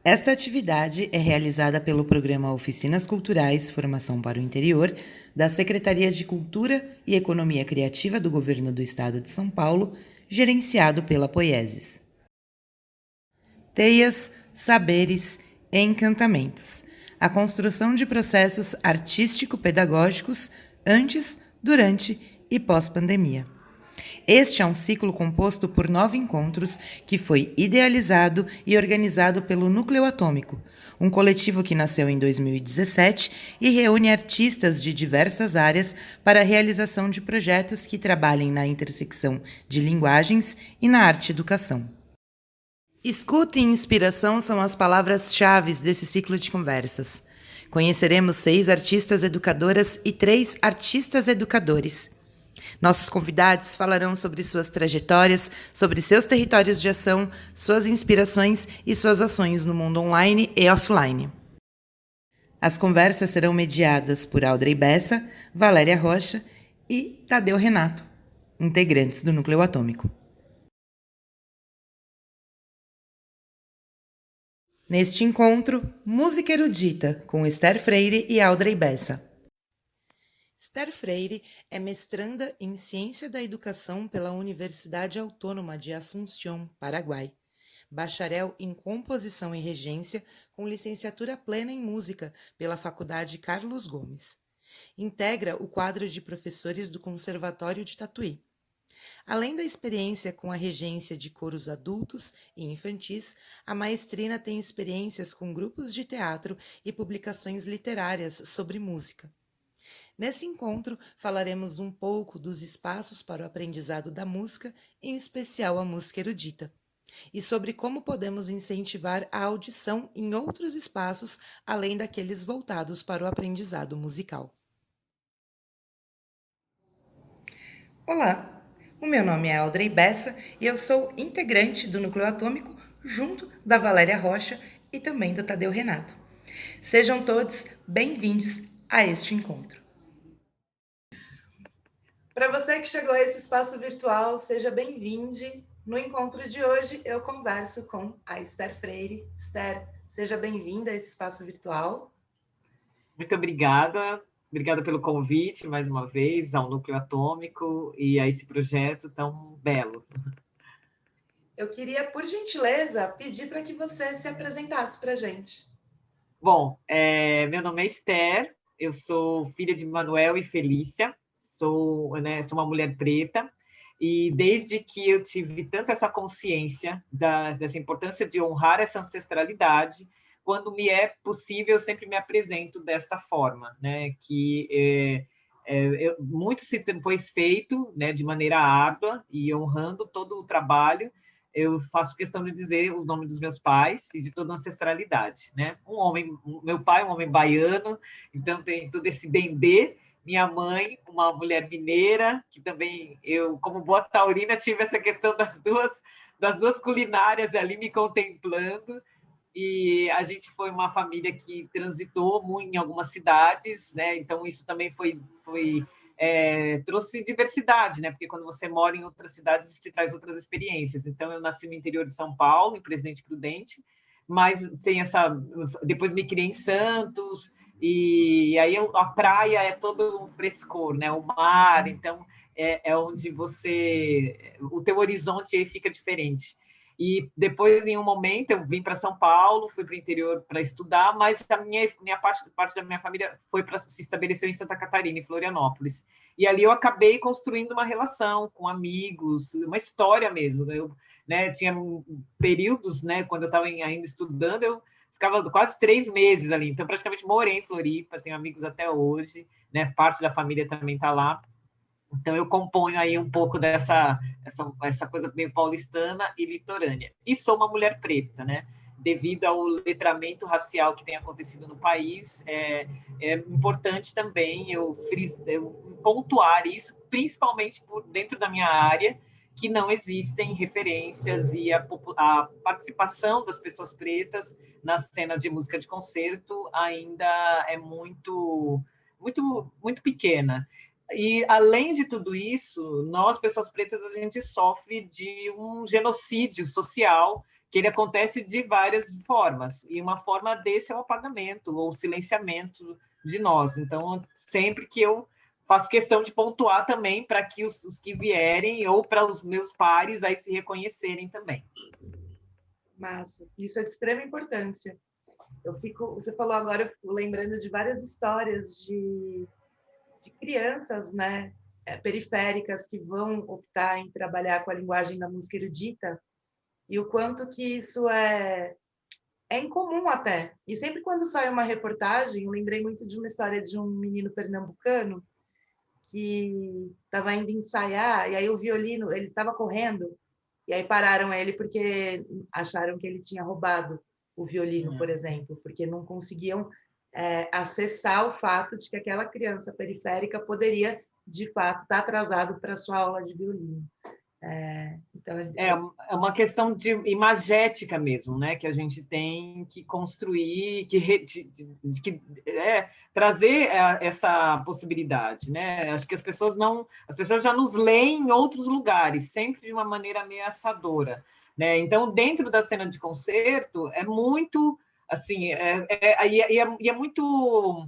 Esta atividade é realizada pelo programa Oficinas Culturais Formação para o Interior, da Secretaria de Cultura e Economia Criativa do Governo do Estado de São Paulo, gerenciado pela Poieses. Teias, saberes e encantamentos. A construção de processos artístico-pedagógicos antes, durante e pós-pandemia. Este é um ciclo composto por 9 encontros que foi idealizado e organizado pelo Núcleo Atômico, um coletivo que nasceu em 2017 e reúne artistas de diversas áreas para a realização de projetos que trabalhem na intersecção de linguagens e na arte-educação. Escuta e inspiração são as palavras-chave desse ciclo de conversas. Conheceremos 6 artistas educadoras e 3 artistas educadores. Nossos convidados falarão sobre suas trajetórias, sobre seus territórios de ação, suas inspirações e suas ações no mundo online e offline. As conversas serão mediadas por Audrey Bessa, Valéria Rocha e Tadeu Renato, integrantes do Núcleo Atômico. Neste encontro, música erudita com Esther Freire e Audrey Bessa. Esther Freire é mestranda em Ciência da Educação pela Universidade Autônoma de Assunción, Paraguai. Bacharel em Composição e Regência, com licenciatura plena em Música pela Faculdade Carlos Gomes. Integra o quadro de professores do Conservatório de Tatuí. Além da experiência com a regência de coros adultos e infantis, a maestrina tem experiências com grupos de teatro e publicações literárias sobre música. Nesse encontro, falaremos um pouco dos espaços para o aprendizado da música, em especial a música erudita, e sobre como podemos incentivar a audição em outros espaços, além daqueles voltados para o aprendizado musical. Olá, o meu nome é Audrey Bessa e eu sou integrante do Núcleo Atômico, junto da Valéria Rocha e também do Tadeu Renato. Sejam todos bem-vindos a este encontro. Para você que chegou a esse espaço virtual, seja bem-vindo. No encontro de hoje, eu converso com a Esther Freire. Esther, seja bem-vinda a esse espaço virtual. Muito obrigada. Obrigada pelo convite, mais uma vez, ao Núcleo Atômico e a esse projeto tão belo. Eu queria, por gentileza, pedir para que você se apresentasse para a gente. Bom, meu nome é Esther, eu sou filha de Manuel e Felícia, sou uma mulher preta, e desde que eu tive tanto essa consciência dessa importância de honrar essa ancestralidade, quando me é possível, eu sempre me apresento desta forma, né? Que muito se foi feito, né, de maneira árdua e honrando todo o trabalho. Eu faço questão de dizer os nomes dos meus pais e de toda a ancestralidade, né? Meu pai, um homem baiano, então tem todo esse dendê. Minha mãe, uma mulher mineira, que também eu, como boa taurina, tive essa questão das duas culinárias ali me contemplando. E a gente foi uma família que transitou muito em algumas cidades, né? Então isso também trouxe diversidade, né? Porque quando você mora em outras cidades, isso te traz outras experiências. Então eu nasci no interior de São Paulo, em Presidente Prudente, mas depois me criei em Santos, e aí a praia é todo um frescor, né? O mar, então é onde o teu horizonte aí fica diferente. E depois, em um momento, eu vim para São Paulo, fui para o interior para estudar, mas a minha parte da minha família se estabeleceu em Santa Catarina, em Florianópolis. E ali eu acabei construindo uma relação com amigos, uma história mesmo. Eu, né, tinha períodos, né, quando eu estava ainda estudando, eu ficava quase 3 meses ali. Então, praticamente morei em Floripa, tenho amigos até hoje, né, parte da família também está lá. Então, eu componho aí um pouco essa coisa meio paulistana e litorânea. E sou uma mulher preta, né? Devido ao letramento racial que tem acontecido no país, é importante também eu pontuar isso, principalmente por dentro da minha área, que não existem referências e a participação das pessoas pretas na cena de música de concerto ainda é muito, muito, muito pequena. E, além de tudo isso, nós, pessoas pretas, a gente sofre de um genocídio social que ele acontece de várias formas, e uma forma desse é o apagamento ou o silenciamento de nós. Então, sempre que eu faço questão de pontuar também para que os que vierem ou para os meus pares aí se reconhecerem também. Massa, isso é de extrema importância. Você falou agora, eu fico lembrando de várias histórias de crianças, né, periféricas que vão optar em trabalhar com a linguagem da música erudita, e o quanto que isso é incomum até. E sempre quando sai uma reportagem, eu lembrei muito de uma história de um menino pernambucano que estava indo ensaiar, e aí o violino, ele estava correndo, e aí pararam ele porque acharam que ele tinha roubado o violino, por exemplo, porque não conseguiam acessar o fato de que aquela criança periférica poderia, de fato, estar atrasado para a sua aula de violino. Então, é uma questão de imagética mesmo, né? Que a gente tem que construir, trazer essa possibilidade, né? Acho que as pessoas já nos leem em outros lugares, sempre de uma maneira ameaçadora, né? Então, dentro da cena de concerto, é muito assim, é muito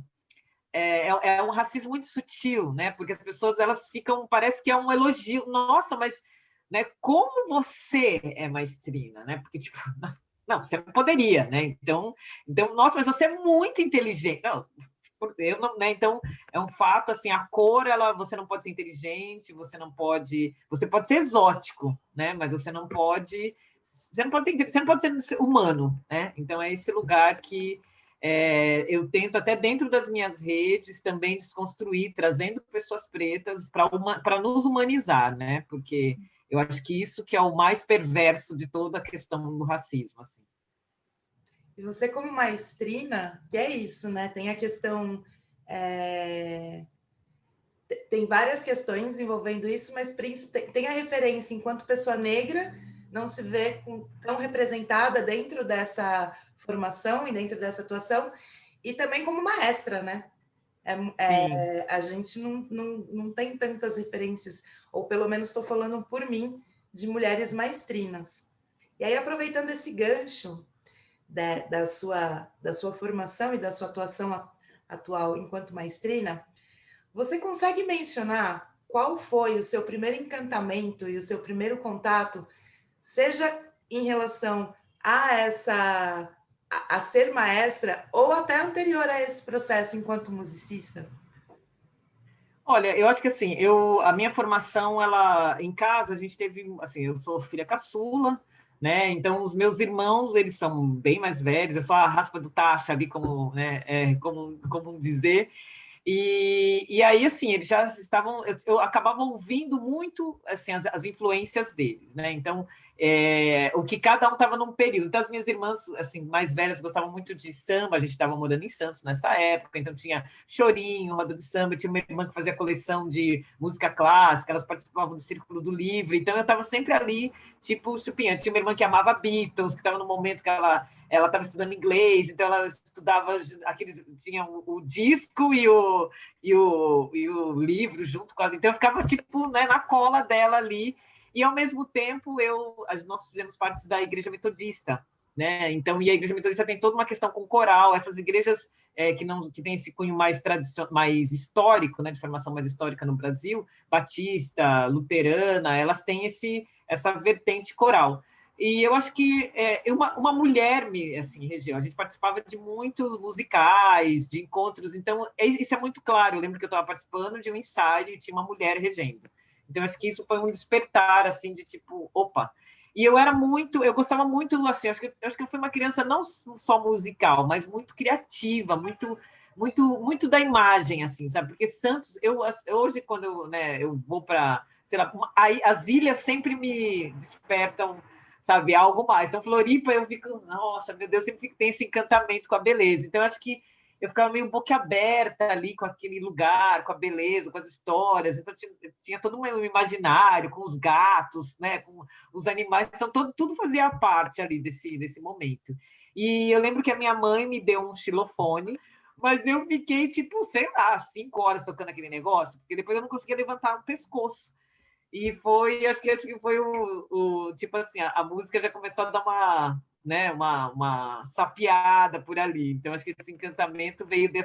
é um racismo muito sutil, né? Porque as pessoas elas ficam, parece que é um elogio, nossa, mas né, como você é maestrina, né? Porque tipo, não, você não poderia, né? Então, nossa, mas você é muito inteligente. Não, eu não, né? Então, é um fato assim, a cor, você não pode ser inteligente, você pode ser exótico, né? Mas você não pode ser humano, né? Então é esse lugar que eu tento, até dentro das minhas redes, também desconstruir, trazendo pessoas pretas para nos humanizar, né? Porque eu acho que isso que é o mais perverso de toda a questão do racismo. Assim. E você, como maestrina, que é isso, né? Tem a questão... Tem várias questões envolvendo isso, mas tem a referência enquanto pessoa negra, não se vê tão representada dentro dessa formação e dentro dessa atuação, e também como maestra, né? A gente não tem tantas referências, ou pelo menos estou falando por mim, de mulheres maestrinas. E aí, aproveitando esse gancho da sua formação e da sua atuação atual enquanto maestrina, você consegue mencionar qual foi o seu primeiro encantamento e o seu primeiro contato, seja em relação a ser maestra ou até anterior a esse processo enquanto musicista? Olha, eu acho que assim, a minha formação, em casa, a gente teve, assim, eu sou filha caçula, né? Então os meus irmãos, eles são bem mais velhos, é só a raspa do tacho ali, como, né, como dizer. E aí, assim, eles já estavam... Eu acabava ouvindo muito assim, as influências deles, né? Então, o que cada um estava num período. Então, as minhas irmãs assim, mais velhas gostavam muito de samba, a gente estava morando em Santos nessa época, então tinha chorinho, roda de samba, tinha uma irmã que fazia coleção de música clássica, elas participavam do Círculo do Livro, então eu estava sempre ali, tipo, chupinhando. Tinha uma irmã que amava Beatles, que estava no momento que ela estava estudando inglês, então ela estudava tinha o disco e o livro junto com ela. Então eu ficava tipo, né, na cola dela ali, e ao mesmo tempo nós fizemos parte da Igreja Metodista, né? Então, e a Igreja Metodista tem toda uma questão com coral, essas igrejas que tem esse cunho mais mais histórico, né, de formação mais histórica no Brasil, batista, luterana, elas têm essa vertente coral. E eu acho que uma mulher assim, região, a gente participava de muitos musicais, de encontros, então isso é muito claro. Eu lembro que eu estava participando de um ensaio e tinha uma mulher regendo. Então acho que isso foi um despertar, assim, de tipo, opa. E eu gostava muito, assim, acho que eu fui uma criança não só musical, mas muito criativa, muito da imagem, assim, sabe? Porque Santos, hoje quando eu vou para, sei lá, as ilhas sempre me despertam, sabe, algo mais. Então, Floripa, eu fico, nossa, meu Deus, sempre tem esse encantamento com a beleza. Então, acho que eu ficava meio boquiaberta ali com aquele lugar, com a beleza, com as histórias. Então, tinha todo um imaginário com os gatos, né, com os animais. Então, tudo fazia parte ali desse momento. E eu lembro que a minha mãe me deu um xilofone, mas eu fiquei, tipo, sei lá, 5 horas tocando aquele negócio, porque depois eu não conseguia levantar o pescoço. Acho que foi tipo assim, a música já começou a dar uma, né, uma sapiada por ali. Então, acho que esse encantamento veio de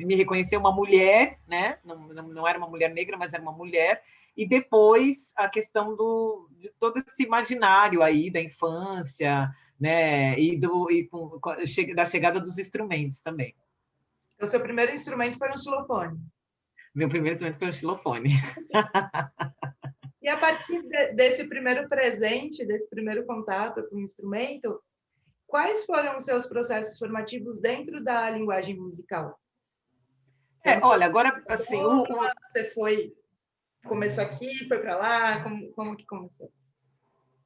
me reconhecer uma mulher, né? Não era uma mulher negra, mas era uma mulher. E depois a questão de todo esse imaginário aí da infância, né? Da chegada dos instrumentos também. O seu primeiro instrumento foi um xilofone. Meu primeiro instrumento foi um xilofone. E a partir desse primeiro presente, desse primeiro contato com o instrumento, quais foram os seus processos formativos dentro da linguagem musical? Olha, agora, assim... Você começou aqui, foi para lá? Como que começou?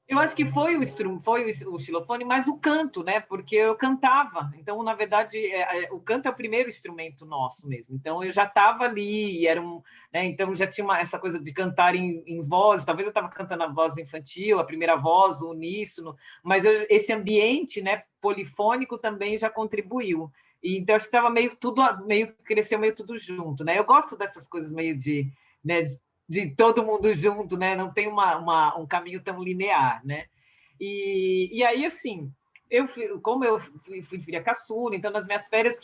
Eu acho que foi o xilofone, mas o canto, né? Porque eu cantava. Então, na verdade, o canto é o primeiro instrumento nosso mesmo. Então, eu já estava ali, né? Então já tinha essa coisa de cantar em voz. Talvez eu estava cantando a voz infantil, a primeira voz, o uníssono, mas esse ambiente, né, polifônico também já contribuiu. Então, acho que estava cresceu meio tudo junto, né? Eu gosto dessas coisas meio né, de todo mundo junto, né? Não tem um caminho tão linear, né? E aí, assim, como eu fui filha caçula, então nas minhas férias,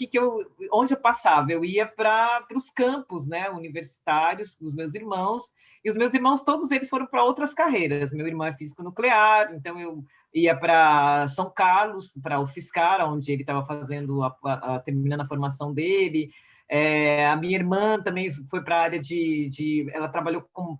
onde eu passava? Eu ia para os campos, né, universitários dos meus irmãos, e os meus irmãos, todos eles foram para outras carreiras. Meu irmão é físico nuclear, então eu ia para São Carlos, para o Fiscar, onde ele estava fazendo terminando a formação dele. A minha irmã também foi para a área ela trabalhou com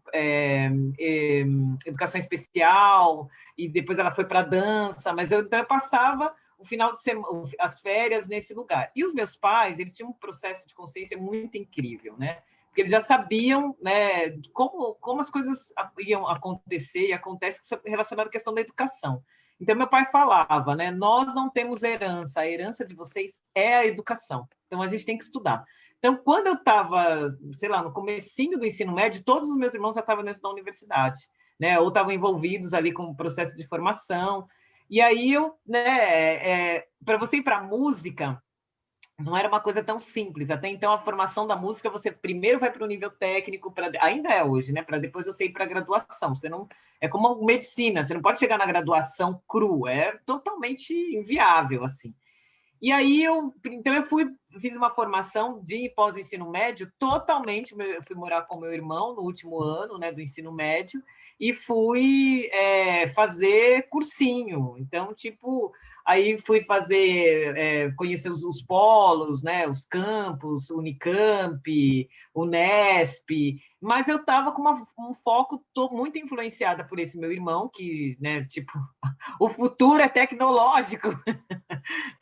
educação especial, e depois ela foi para dança, mas então eu passava o final de semana, as férias nesse lugar. E os meus pais, eles tinham um processo de consciência muito incrível, né? Porque eles já sabiam, né, como as coisas iam acontecer, e acontece relacionado à questão da educação. Então, meu pai falava, né, nós não temos herança, a herança de vocês é a educação. Então, a gente tem que estudar. Então, quando eu estava, sei lá, no comecinho do ensino médio, todos os meus irmãos já estavam dentro da universidade, né, ou estavam envolvidos ali com o processo de formação. E aí, né, para você ir para a música, não era uma coisa tão simples. Até então, a formação da música, você primeiro vai para o nível técnico, ainda é hoje, né? Para depois você ir para a graduação. Você não, é como medicina, você não pode chegar na graduação cru, é totalmente inviável, assim. E aí, então fiz uma formação de pós-ensino médio totalmente, eu fui morar com meu irmão no último ano, né, do ensino médio, e fui fazer cursinho. Então, tipo, aí fui conhecer os polos, né, os campos, Unicamp, Unesp, mas eu estava com um foco, muito influenciada por esse meu irmão, que, né, tipo, o futuro é tecnológico,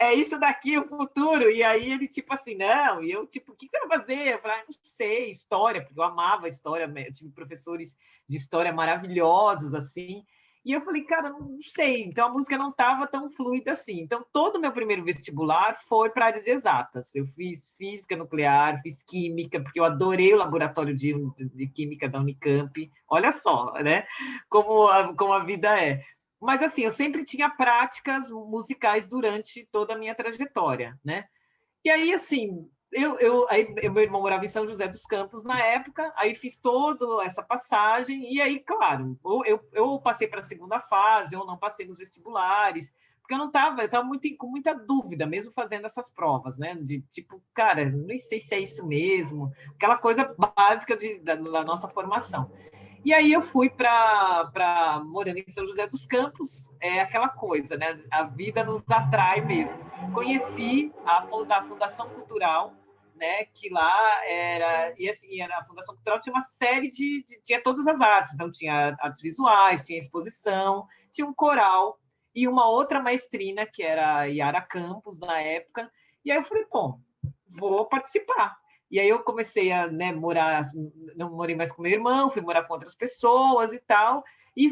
é isso daqui o futuro. E aí ele, tipo assim, não, e eu, tipo, o que você vai fazer? Eu falei, não sei, história, porque eu amava história, eu tive professores de história maravilhosos, assim. E eu falei, cara, não sei. Então a música não estava tão fluida assim. Então todo o meu primeiro vestibular foi para a área de exatas. Eu fiz física nuclear, fiz química, porque eu adorei o laboratório de química da Unicamp. Olha só, né? Como a vida é. Mas, assim, eu sempre tinha práticas musicais durante toda a minha trajetória, né? E aí, assim, meu irmão morava em São José dos Campos na época, aí fiz toda essa passagem, e aí, claro, eu passei para a segunda fase, ou não passei nos vestibulares, porque eu estava com muita dúvida, mesmo fazendo essas provas, né? De tipo, cara, nem sei se é isso mesmo, aquela coisa básica da nossa formação. E aí eu fui morando em São José dos Campos, é aquela coisa, né? A vida nos atrai mesmo. Conheci a Fundação Cultural, né? Que lá e assim, a Fundação Cultural tinha uma série tinha todas as artes, então tinha artes visuais, tinha exposição, tinha um coral e uma outra maestrina, que era a Yara Campos, na época. E aí eu falei, bom, vou participar. E aí eu comecei a, né, não morei mais com meu irmão, fui morar com outras pessoas e tal, e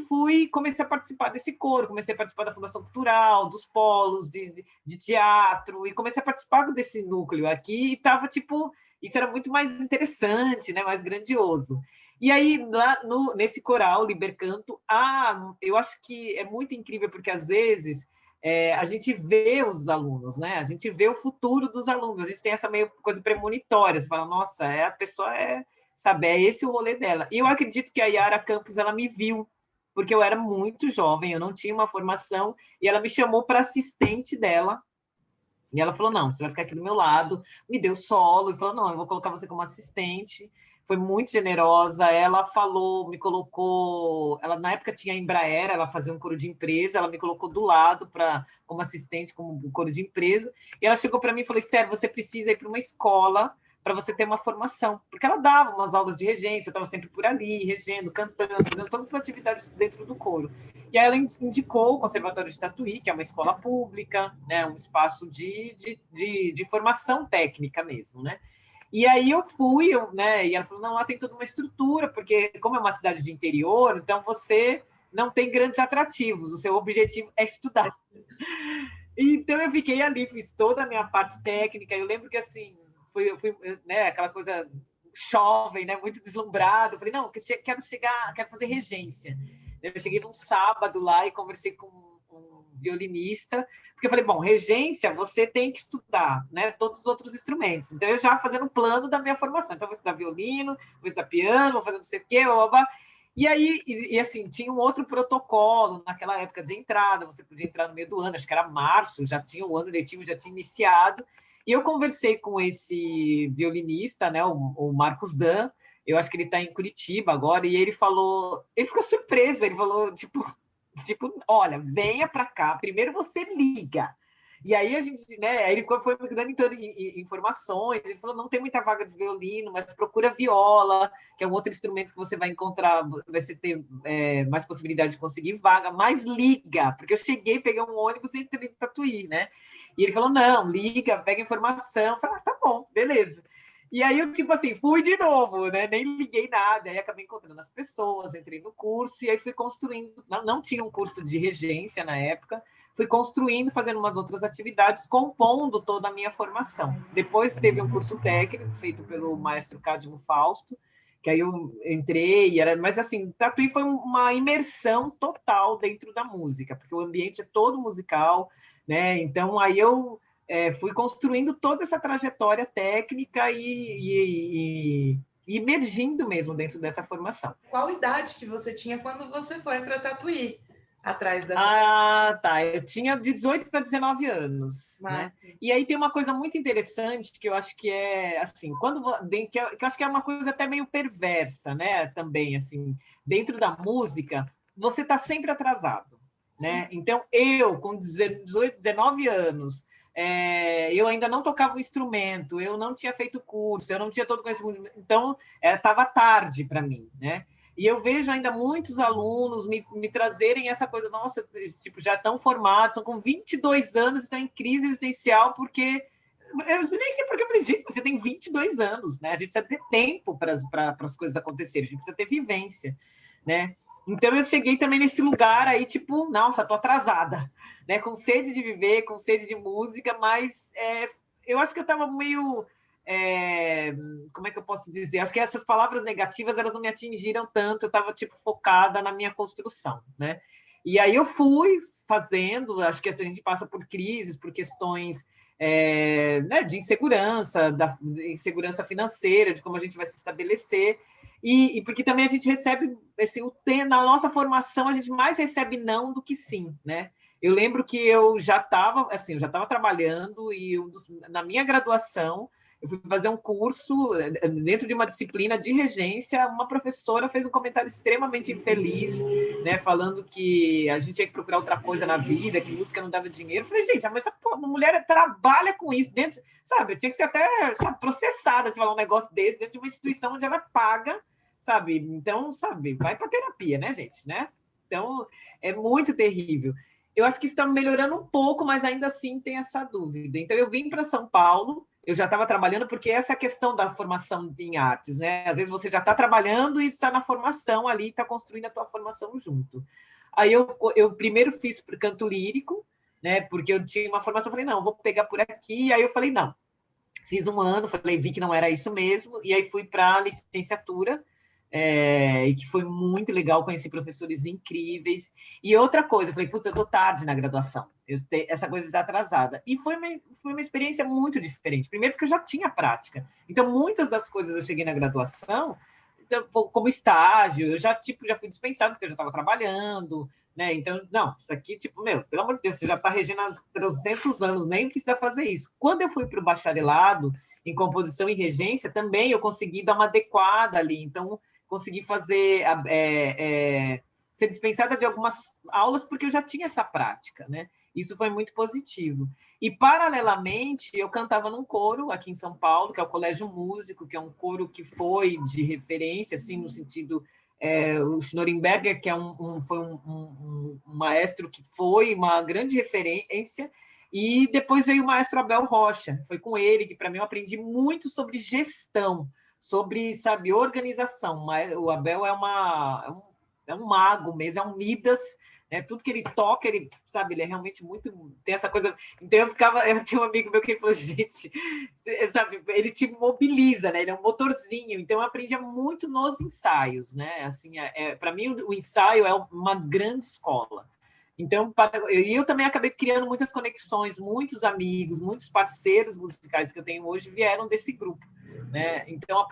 comecei a participar desse coro, comecei a participar da Fundação Cultural, dos polos de teatro, e comecei a participar desse núcleo aqui, e estava, tipo, isso era muito mais interessante, né, mais grandioso. E aí, lá nesse coral, Libercanto, eu acho que é muito incrível, porque às vezes a gente vê os alunos, né? A gente vê o futuro dos alunos, a gente tem essa meio coisa premonitória, você fala, nossa, a pessoa sabe? É esse o rolê dela. E eu acredito que a Yara Campos, ela me viu, porque eu era muito jovem, eu não tinha uma formação, e ela me chamou para assistente dela. E ela falou, não, você vai ficar aqui do meu lado, me deu solo, e falou, não, eu vou colocar você como assistente. Foi muito generosa, ela falou, me colocou, ela na época tinha a Embraer, ela fazia um coro de empresa, ela me colocou do lado como assistente, como coro de empresa, e ela chegou para mim e falou, Esther, você precisa ir para uma escola para você ter uma formação, porque ela dava umas aulas de regência, eu estava sempre por ali, regendo, cantando, fazendo todas as atividades dentro do coro. E aí ela indicou o Conservatório de Tatuí, que é uma escola pública, né, um espaço de formação técnica mesmo, né? E aí eu fui, né, e ela falou, não, lá tem toda uma estrutura, porque como é uma cidade de interior, então você não tem grandes atrativos, o seu objetivo é estudar. Então eu fiquei ali, fiz toda a minha parte técnica, eu lembro que assim, fui né, aquela coisa jovem, né, muito deslumbrado, eu falei, não, quero fazer regência. Eu cheguei num sábado lá e conversei com um violinista, porque eu falei, bom, regência, você tem que estudar, né, todos os outros instrumentos. Então, eu já fazendo um plano da minha formação. Então, vou estudar violino, vou estudar piano, vou fazer não sei o quê, blá, blá, blá. E aí, assim, tinha um outro protocolo naquela época de entrada, você podia entrar no meio do ano, acho que era março, já tinha o ano letivo, já tinha iniciado. E eu conversei com esse violinista, né, o Marcos Dan, eu acho que ele está em Curitiba agora, e ele falou, ele ficou surpreso, ele falou, tipo, olha, venha para cá, primeiro você liga. E aí a gente, né, aí ele foi me dando informações, ele falou, não tem muita vaga de violino, mas procura viola, que é um outro instrumento que você vai encontrar, vai ter mais possibilidade de conseguir vaga, mas liga, porque eu cheguei, peguei um ônibus e entrei em Tatuí, né? E ele falou, não, liga, pega informação. Eu falei, tá bom, beleza. E aí eu, tipo assim, fui de novo, né? Nem liguei nada. Aí acabei encontrando as pessoas, entrei no curso e aí fui construindo. Não tinha um curso de regência na época. Fui construindo, fazendo umas outras atividades, compondo toda a minha formação. Depois teve um curso técnico feito pelo maestro Cadmo Fausto, que aí eu entrei, mas assim, Tatuí foi uma imersão total dentro da música, porque o ambiente é todo musical, né? Então aí eu fui construindo toda essa trajetória técnica e emergindo mesmo dentro dessa formação. Qual idade que você tinha quando você foi para Tatuí? Atrás dessa... Ah, tá. Eu tinha 18 para 19 anos, né? E aí tem uma coisa muito interessante que eu acho que é assim, que eu acho que é uma coisa até meio perversa, né? Também assim, dentro da música, você está sempre atrasado, né? Então eu com 18, 19 anos, eu ainda não tocava o instrumento, eu não tinha feito curso, eu não tinha todo o conhecimento, então estava tarde para mim, né? E eu vejo ainda muitos alunos me trazerem essa coisa, nossa, tipo, já estão formados, são com 22 anos, estão em crise existencial, porque... Eu nem sei porque eu falei, gente, você tem 22 anos, né? A gente precisa ter tempo para as coisas acontecerem, a gente precisa ter vivência, né? Então, eu cheguei também nesse lugar aí, tipo, nossa, tô atrasada, né? Com sede de viver, com sede de música, mas eu acho que eu estava meio... como é que eu posso dizer? Acho que essas palavras negativas, elas não me atingiram tanto, eu estava tipo focada na minha construção, né? E aí eu fui fazendo, acho que a gente passa por crises, por questões né, de insegurança, de insegurança financeira, de como a gente vai se estabelecer, e porque também a gente recebe, assim, na nossa formação, a gente mais recebe não do que sim, né? Eu lembro que eu já estava trabalhando e na minha graduação eu fui fazer um curso dentro de uma disciplina de regência, uma professora fez um comentário extremamente infeliz, né, falando que a gente tinha que procurar outra coisa na vida, que música não dava dinheiro. Eu falei, gente, mas uma mulher trabalha com isso dentro, sabe? Tinha que ser até processada de falar um negócio desse dentro de uma instituição onde ela paga, sabe? Então, sabe, vai para terapia, né, gente, né? Então, é muito terrível. Eu acho que está melhorando um pouco, mas ainda assim tem essa dúvida. Então, eu vim para São Paulo, eu já estava trabalhando, porque essa é a questão da formação em artes, né? Às vezes você já está trabalhando e está na formação ali, está construindo a tua formação junto. Aí eu primeiro fiz canto lírico, né? Porque eu tinha uma formação, falei, não, vou pegar por aqui. Aí eu falei, não. Fiz um ano, vi que não era isso mesmo, e aí fui para a licenciatura, e que foi muito legal, conheci professores incríveis. E outra coisa, eu falei, putz, eu estou tarde na graduação, essa coisa está atrasada. E foi uma experiência muito diferente. Primeiro porque eu já tinha prática. Então, muitas das coisas eu cheguei na graduação, então, como estágio, eu já fui dispensado, porque eu já estava trabalhando, né? Então, não, isso aqui, pelo amor de Deus, você já está regendo há 300 anos, nem precisa fazer isso. Quando eu fui para o bacharelado, em composição e regência, também eu consegui dar uma adequada ali. Então, consegui fazer ser dispensada de algumas aulas porque eu já tinha essa prática, né? Isso foi muito positivo. E, paralelamente, eu cantava num coro aqui em São Paulo, que é o Colégio Músico, que é um coro que foi de referência, assim, no sentido... o Schnorenberger, que foi um maestro que foi uma grande referência, e depois veio o maestro Abel Rocha. Foi com ele que, para mim, eu aprendi muito sobre gestão, sobre, sabe, organização. O Abel é um mago mesmo, é um Midas, né? Tudo que ele toca, ele, sabe, ele é realmente muito... Tem essa coisa... Então, eu tinha um amigo meu que falou, gente, sabe, ele te mobiliza, né? Ele é um motorzinho. Então, eu aprendia muito nos ensaios, né? Assim, para mim, o ensaio é uma grande escola. Então, eu também acabei criando muitas conexões, muitos amigos, muitos parceiros musicais que eu tenho hoje vieram desse grupo, né? Então,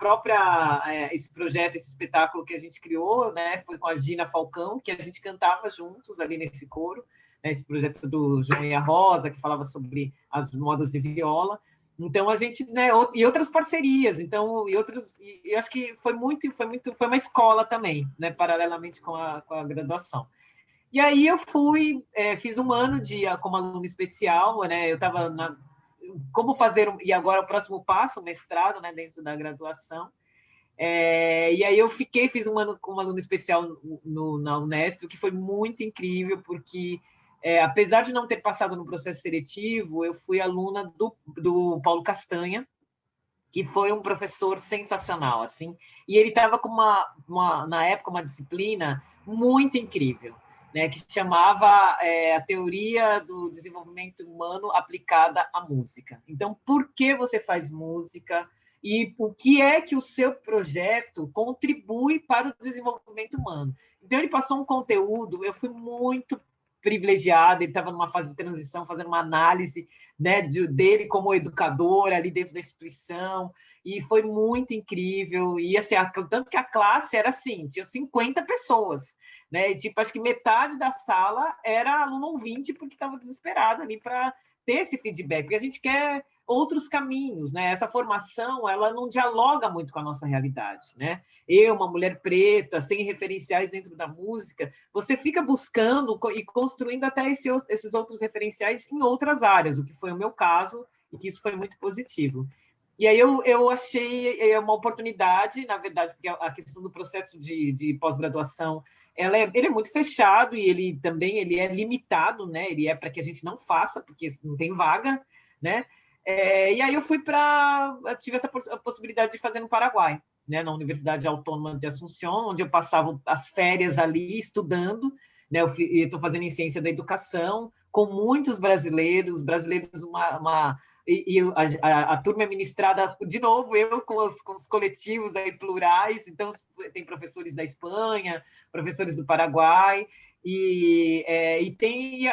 esse projeto, esse espetáculo que a gente criou, né, foi com a Gina Falcão, que a gente cantava juntos ali nesse coro, né, esse projeto do João e a Rosa, que falava sobre as modas de viola. Então, a gente, né, e outras parcerias, então, e acho que foi uma escola também, né, paralelamente com a graduação. E aí eu fiz um ano como aluna especial, né? Eu estava como fazer, e agora o próximo passo, o mestrado, né, dentro da graduação. E aí fiz um ano como aluna especial na Unesp, o que foi muito incrível, porque apesar de não ter passado no processo seletivo, eu fui aluna do Paulo Castanha, que foi um professor sensacional, assim, e ele estava com na época, uma disciplina muito incrível, né, que se chamava a teoria do desenvolvimento humano aplicada à música. Então, por que você faz música e o que é que o seu projeto contribui para o desenvolvimento humano? Então, ele passou um conteúdo, eu fui muito privilegiada, ele estava numa fase de transição, fazendo uma análise, né, dele como educador ali dentro da instituição, e foi muito incrível, e assim, tanto que a classe era assim, tinha 50 pessoas, né, e, acho que metade da sala era aluno ouvinte, porque estava desesperado ali para ter esse feedback, porque a gente quer outros caminhos, né? Essa formação, ela não dialoga muito com a nossa realidade, né? Eu, uma mulher preta, sem referenciais dentro da música, você fica buscando e construindo até esses outros referenciais em outras áreas, o que foi o meu caso, e que isso foi muito positivo. E aí eu achei uma oportunidade, na verdade, porque a questão do processo de pós-graduação, ele é muito fechado e ele é limitado, né? Ele é para que a gente não faça, porque não tem vaga, né? E aí eu tive essa possibilidade de fazer no Paraguai, né? Na Universidade Autônoma de Assunção, onde eu passava as férias ali estudando, né? Eu estou fazendo em ciência da educação, com muitos brasileiros, a turma é ministrada, de novo, eu com os coletivos aí plurais, então tem professores da Espanha, professores do Paraguai, e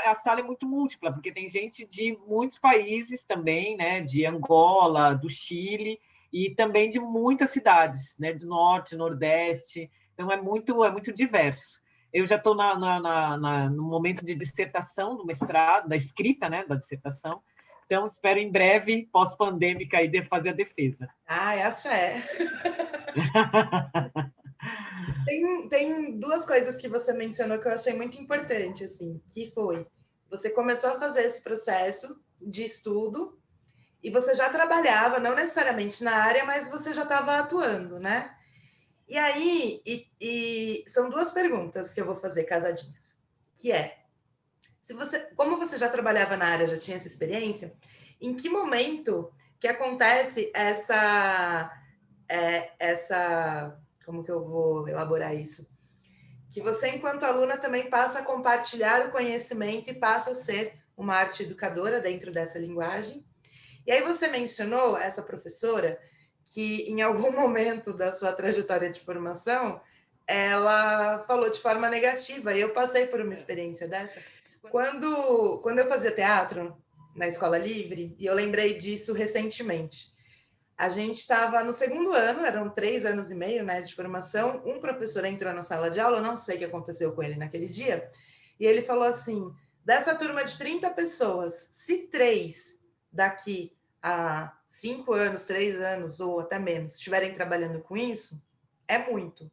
a sala é muito múltipla, porque tem gente de muitos países também, né, de Angola, do Chile, e também de muitas cidades, né, do Norte, Nordeste, então é muito diverso. Eu já estou no momento de dissertação, do mestrado, da escrita, né, da dissertação, então espero em breve, pós-pandêmica, aí, fazer a defesa. Essa é. Tem duas coisas que você mencionou que eu achei muito importante, assim, que foi, você começou a fazer esse processo de estudo e você já trabalhava, não necessariamente na área, mas você já estava atuando, né? E aí, são duas perguntas que eu vou fazer casadinhas, que é, como você já trabalhava na área, já tinha essa experiência, em que momento que acontece como que eu vou elaborar isso? Que você, enquanto aluna, também passa a compartilhar o conhecimento e passa a ser uma arte educadora dentro dessa linguagem. E aí você mencionou essa professora que em algum momento da sua trajetória de formação, ela falou de forma negativa, e eu passei por uma experiência dessa. Quando eu fazia teatro na Escola Livre, e eu lembrei disso recentemente, a gente estava no segundo ano, eram 3 anos e meio, né, de formação, um professor entrou na sala de aula, eu não sei o que aconteceu com ele naquele dia, e ele falou assim, dessa turma de 30 pessoas, se 3 daqui a 5 anos, 3 anos ou até menos estiverem trabalhando com isso, é muito.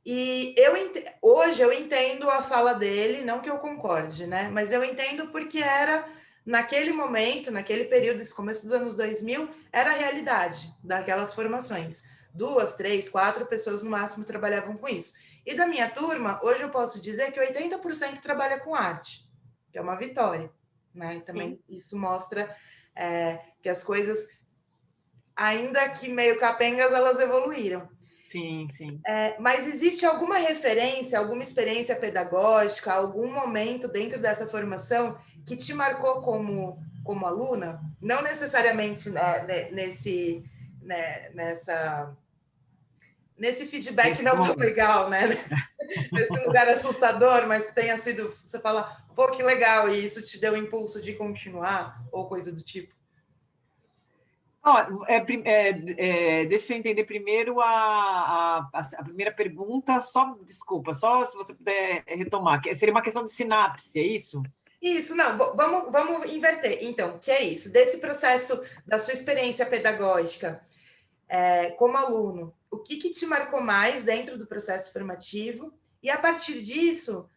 E hoje eu entendo a fala dele, não que eu concorde, né? Mas eu entendo porque era, naquele momento, naquele período, esse começo dos anos 2000, era a realidade daquelas formações. 2, 3, 4 pessoas no máximo trabalhavam com isso. E da minha turma, hoje eu posso dizer que 80% trabalha com arte, que é uma vitória, né? E também isso mostra que as coisas, ainda que meio capengas, elas evoluíram. Sim, sim. Mas existe alguma referência, alguma experiência pedagógica, algum momento dentro dessa formação que te marcou como aluna? Não necessariamente, né, nesse feedback não tão legal, né? Nesse lugar assustador, mas que tenha sido, você fala, pô, que legal, e isso te deu o impulso de continuar, ou coisa do tipo. Deixa eu entender primeiro a primeira pergunta, desculpa, só se você puder retomar, seria uma questão de sinapse, é isso? Isso, não, vamos inverter. Então, que é isso? Desse processo da sua experiência pedagógica como aluno, o que te marcou mais dentro do processo formativo? E a partir disso,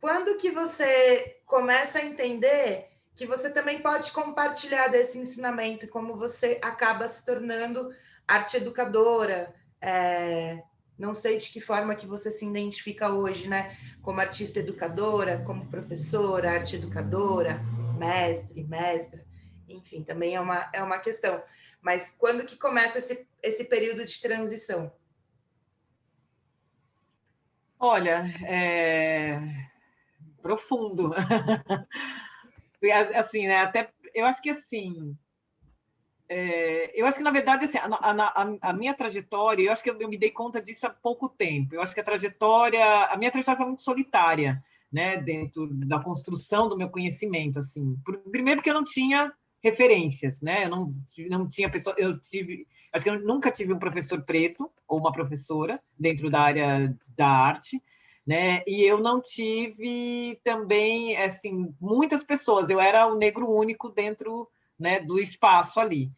quando que você começa a entender que você também pode compartilhar desse ensinamento, como você acaba se tornando arte educadora, não sei de que forma que você se identifica hoje, né? Como artista educadora, como professora, arte educadora, mestre, mestra, enfim, também é uma questão. Mas quando que começa esse período de transição? Olha, profundo. Assim, né? Até eu acho que assim, eu acho que na verdade assim, a minha trajetória, eu acho que eu me dei conta disso há pouco tempo. Eu acho que a minha trajetória foi muito solitária, né? Dentro da construção do meu conhecimento, assim. Primeiro porque eu não tinha referências, né? Eu não tinha pessoa, acho que eu nunca tive um professor preto ou uma professora dentro da área da arte, né? E eu não tive também, assim, muitas pessoas. Eu era o negro único dentro, né, do espaço ali,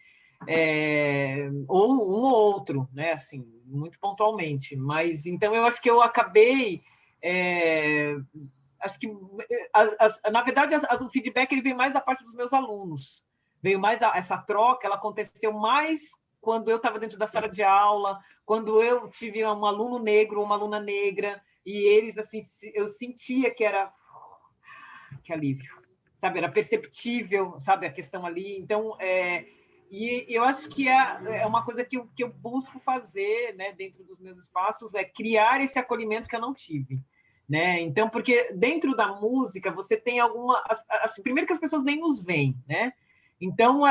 ou um ou outro, né? Assim, muito pontualmente. Mas então eu acho que eu acabei acho que, na verdade, o feedback ele veio mais da parte dos meus alunos. Veio mais essa troca, ela aconteceu mais quando eu estava dentro da sala de aula, quando eu tive um aluno negro, uma aluna negra, e eles, assim, eu sentia que era... Que alívio. Sabe, era perceptível, sabe, a questão ali. Então, e eu acho que é uma coisa que eu busco fazer, né, dentro dos meus espaços, é criar esse acolhimento que eu não tive. Né? Então, porque dentro da música você tem alguma... Assim, primeiro que as pessoas nem nos veem, né? Então,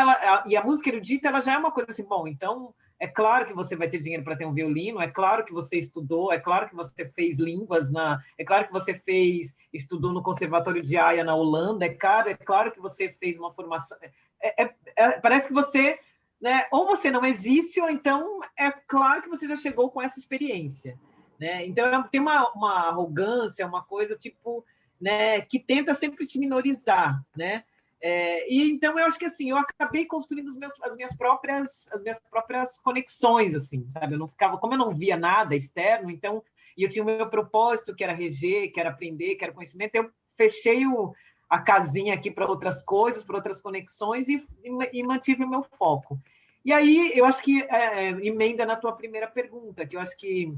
e a música erudita, ela já é uma coisa assim, bom, então é claro que você vai ter dinheiro para ter um violino, é claro que você estudou, é claro que você fez línguas, é claro que você estudou no Conservatório de Haia, na Holanda, é claro que você fez uma formação... parece que você... Né? Ou você não existe, ou então é claro que você já chegou com essa experiência. Né? Então, tem uma arrogância, uma coisa tipo, né, que tenta sempre te minorizar. Né? E então, eu acho que assim, eu acabei construindo as minhas próprias conexões, assim, sabe? Eu não ficava, como eu não via nada externo, então, e eu tinha o meu propósito, que era reger, que era aprender, que era conhecimento, eu fechei a casinha aqui para outras coisas, para outras conexões, e mantive o meu foco. E aí, eu acho que emenda na tua primeira pergunta, que eu acho que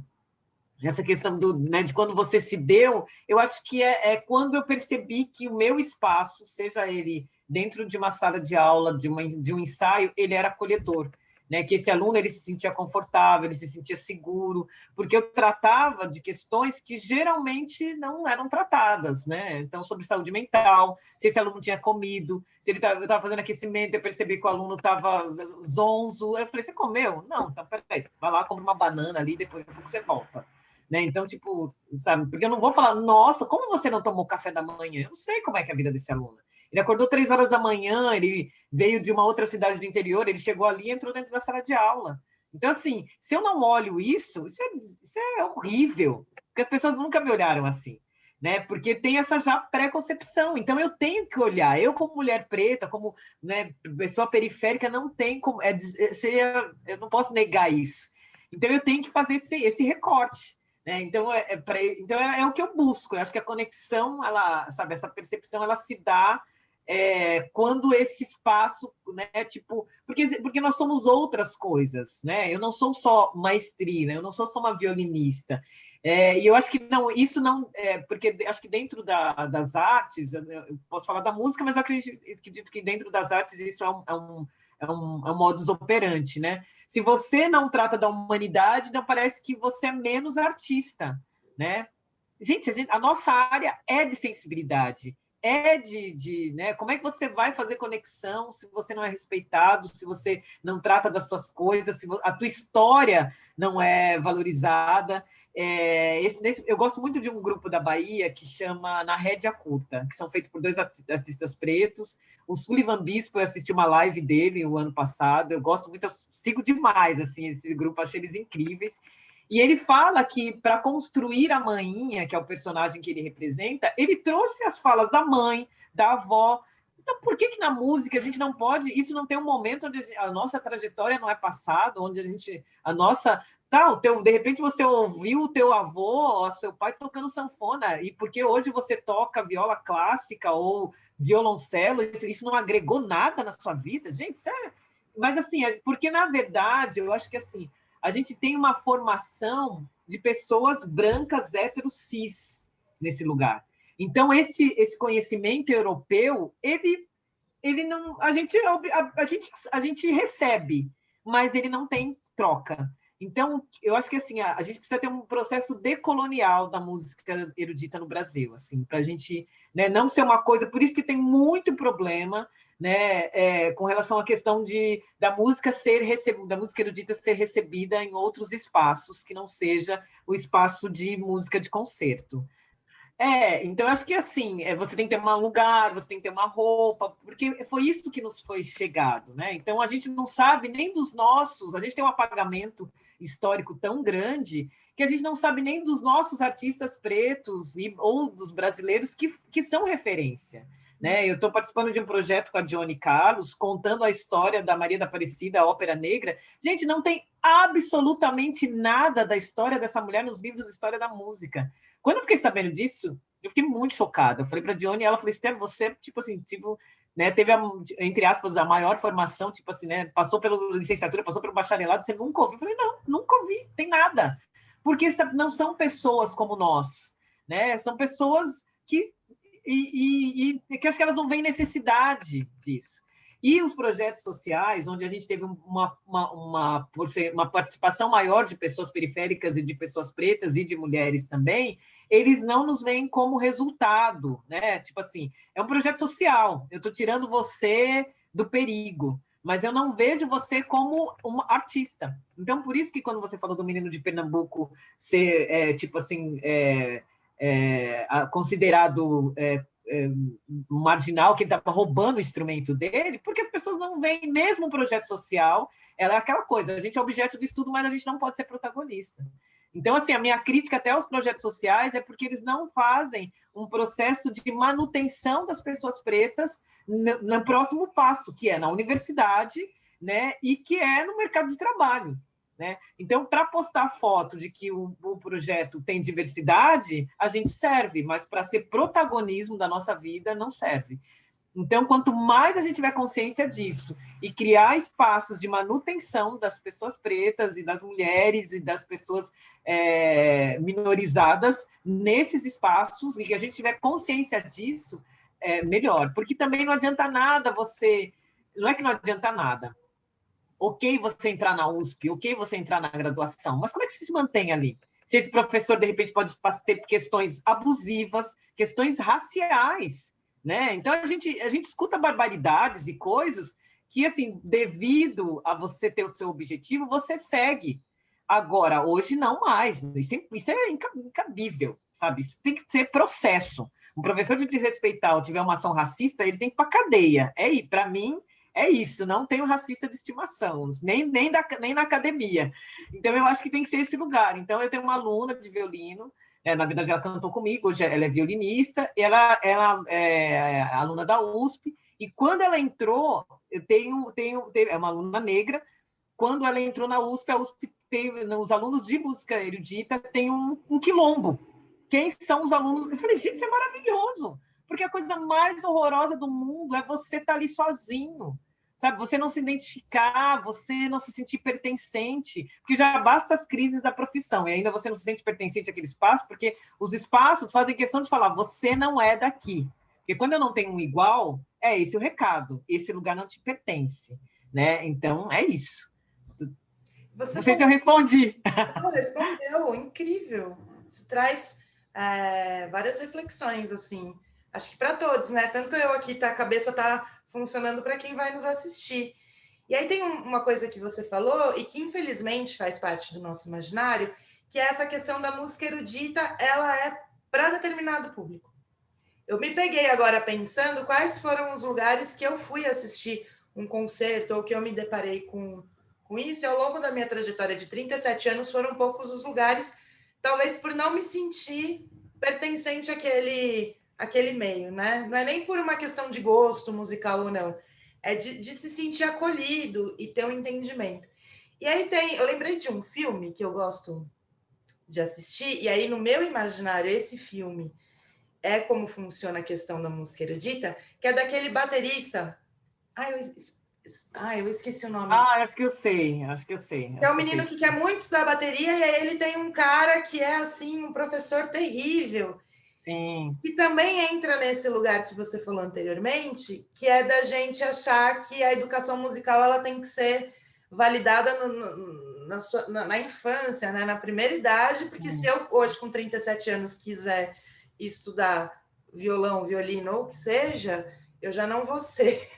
essa questão né, de quando você se deu, eu acho que é quando eu percebi que o meu espaço, seja ele dentro de uma sala de aula, de um ensaio, ele era acolhedor. né? Que esse aluno ele se sentia confortável, ele se sentia seguro, porque eu tratava de questões que geralmente não eram tratadas, né? Então, sobre saúde mental, se esse aluno tinha comido, se ele eu estava fazendo aquecimento, eu percebi que o aluno estava zonzo, eu falei, você comeu? Não, então peraí, vai lá, compra uma banana ali, depois você volta. Né? Então, tipo, sabe, porque eu não vou falar, nossa, como você não tomou café da manhã? Eu não sei como é que é a vida desse aluno. Ele acordou 3 horas da manhã, ele veio de uma outra cidade do interior, ele chegou ali e entrou dentro da sala de aula. Então, assim, se eu não olho isso é horrível, porque as pessoas nunca me olharam assim, né? Porque tem essa já pré-concepção. Então, eu tenho que olhar. Eu, como mulher preta, como, né, pessoa periférica, não tem como... eu não posso negar isso. Então, eu tenho que fazer esse recorte. Né? Então, é o que eu busco. Eu acho que a conexão, ela, sabe, essa percepção, ela se dá quando esse espaço, né, tipo, porque nós somos outras coisas, né? Eu não sou só maestrina, eu não sou só uma violinista. E eu acho que não, isso não, porque acho que dentro das artes, eu posso falar da música, mas eu acredito que dentro das artes isso é um modus operandi, né? Se você não trata da humanidade, não parece que você é menos artista, né? Gente, a nossa área é de sensibilidade, né? Como é que você vai fazer conexão se você não é respeitado, se você não trata das suas coisas, se a tua história não é valorizada? Eu gosto muito de um grupo da Bahia que chama Na Rédea Curta, que são feitos por 2 artistas pretos. O Sullivan Bispo, eu assisti uma live dele o ano passado, eu gosto muito, eu sigo demais assim, esse grupo, achei eles incríveis. E ele fala que, para construir a Mainha, que é o personagem que ele representa, ele trouxe as falas da mãe, da avó. Então, por que na música a gente não pode... Isso não tem um momento onde a nossa trajetória não é passada, onde a nossa... de repente você ouviu o teu avô ou seu pai tocando sanfona, e porque hoje você toca viola clássica ou violoncelo, isso não agregou nada na sua vida? Gente, sério. Mas, assim, porque, na verdade, eu acho que, assim, a gente tem uma formação de pessoas brancas, héteros, cis, nesse lugar. Então, esse conhecimento europeu, ele não... A gente recebe, mas ele não tem troca. Então, eu acho que assim, a gente precisa ter um processo decolonial da música erudita no Brasil, assim, para a gente, né, não ser uma coisa... Por isso que tem muito problema, né, com relação à questão da música erudita ser recebida em outros espaços, que não seja o espaço de música de concerto. Então acho que assim, você tem que ter um lugar, você tem que ter uma roupa, porque foi isso que nos foi chegado, né? Então a gente não sabe nem dos nossos, a gente tem um apagamento histórico tão grande que a gente não sabe nem dos nossos artistas pretos ou dos brasileiros que são referência. Né? Eu estou participando de um projeto com a Johnny Carlos, contando a história da Maria da Aparecida, a ópera negra. Gente, não tem absolutamente nada da história dessa mulher nos livros de história da música. Quando eu fiquei sabendo disso, eu fiquei muito chocada. Eu falei para a Dione, ela falou, Esther, você, tipo assim, né, teve, entre aspas, a maior formação, tipo assim, né, passou pela licenciatura, passou pelo bacharelado, você nunca ouviu? Eu falei, não, nunca ouvi, tem nada. Porque não são pessoas como nós, né? São pessoas que que acho que elas não veem necessidade disso. E os projetos sociais, onde a gente teve uma participação maior de pessoas periféricas e de pessoas pretas e de mulheres também, eles não nos veem como resultado, né? Tipo assim, é um projeto social, eu estou tirando você do perigo, mas eu não vejo você como uma artista. Então, por isso que quando você falou do menino de Pernambuco ser, tipo assim, considerado marginal, que ele estava roubando o instrumento dele, porque as pessoas não veem, mesmo um projeto social, ela é aquela coisa, a gente é objeto de estudo, mas a gente não pode ser protagonista. Então, assim, a minha crítica até aos projetos sociais é porque eles não fazem um processo de manutenção das pessoas pretas no próximo passo, que é na universidade, né, e que é no mercado de trabalho. Né? Então, para postar foto de que o projeto tem diversidade, a gente serve, mas para ser protagonismo da nossa vida, não serve. Então, quanto mais a gente tiver consciência disso e criar espaços de manutenção das pessoas pretas e das mulheres e das pessoas minorizadas nesses espaços, e que a gente tiver consciência disso, melhor. Porque também não adianta nada você... Não é que não adianta nada. ok você entrar na USP, ok você entrar na graduação, mas como é que você se mantém ali? Se esse professor, de repente, pode ter questões abusivas, questões raciais, né? Então, a gente escuta barbaridades e coisas que, assim, devido a você ter o seu objetivo, você segue. Agora, hoje não mais. Isso é incabível, sabe? Isso tem que ser processo. Um professor de desrespeitar ou tiver uma ação racista, ele tem que ir para a cadeia. Para mim, é isso. Não tenho racista de estimação, nem na academia. Então, eu acho que tem que ser esse lugar. Então, eu tenho uma aluna de violino, na verdade, ela cantou comigo, hoje ela é violinista, ela é aluna da USP, e quando ela entrou, é uma aluna negra, quando ela entrou na USP, a USP tem, os alunos de música erudita tem um quilombo. Quem são os alunos? Eu falei, gente, isso é maravilhoso, porque a coisa mais horrorosa do mundo é você estar ali sozinho, sabe? Você não se identificar, você não se sentir pertencente, porque já basta as crises da profissão, e ainda você não se sente pertencente àquele espaço, porque os espaços fazem questão de falar, você não é daqui. Porque quando eu não tenho um igual, é esse o recado, esse lugar não te pertence, né? Então, é isso. Você não sei se eu respondi. respondeu, incrível. Isso traz várias reflexões, assim. Acho que para todos, né? Tanto eu aqui, a cabeça tá funcionando para quem vai nos assistir. E aí tem uma coisa que você falou e que infelizmente faz parte do nosso imaginário, que é essa questão da música erudita, ela é para determinado público. Eu me peguei agora pensando quais foram os lugares que eu fui assistir um concerto ou que eu me deparei com isso, e ao longo da minha trajetória de 37 anos foram poucos os lugares, talvez por não me sentir pertencente àquele meio, né? Não é nem por uma questão de gosto musical ou não, é de se sentir acolhido e ter um entendimento. E aí eu lembrei de um filme que eu gosto de assistir, e aí no meu imaginário esse filme é como funciona a questão da música erudita, que é daquele baterista. Eu esqueci o nome. Acho que eu sei. É um menino que quer muito estudar bateria e aí ele tem um cara que é assim um professor terrível. Sim. Que também entra nesse lugar que você falou anteriormente, que é da gente achar que a educação musical ela tem que ser validada na infância, né? Na primeira idade, porque Sim. se eu hoje com 37 anos quiser estudar violão, violino ou o que seja, eu já não vou ser.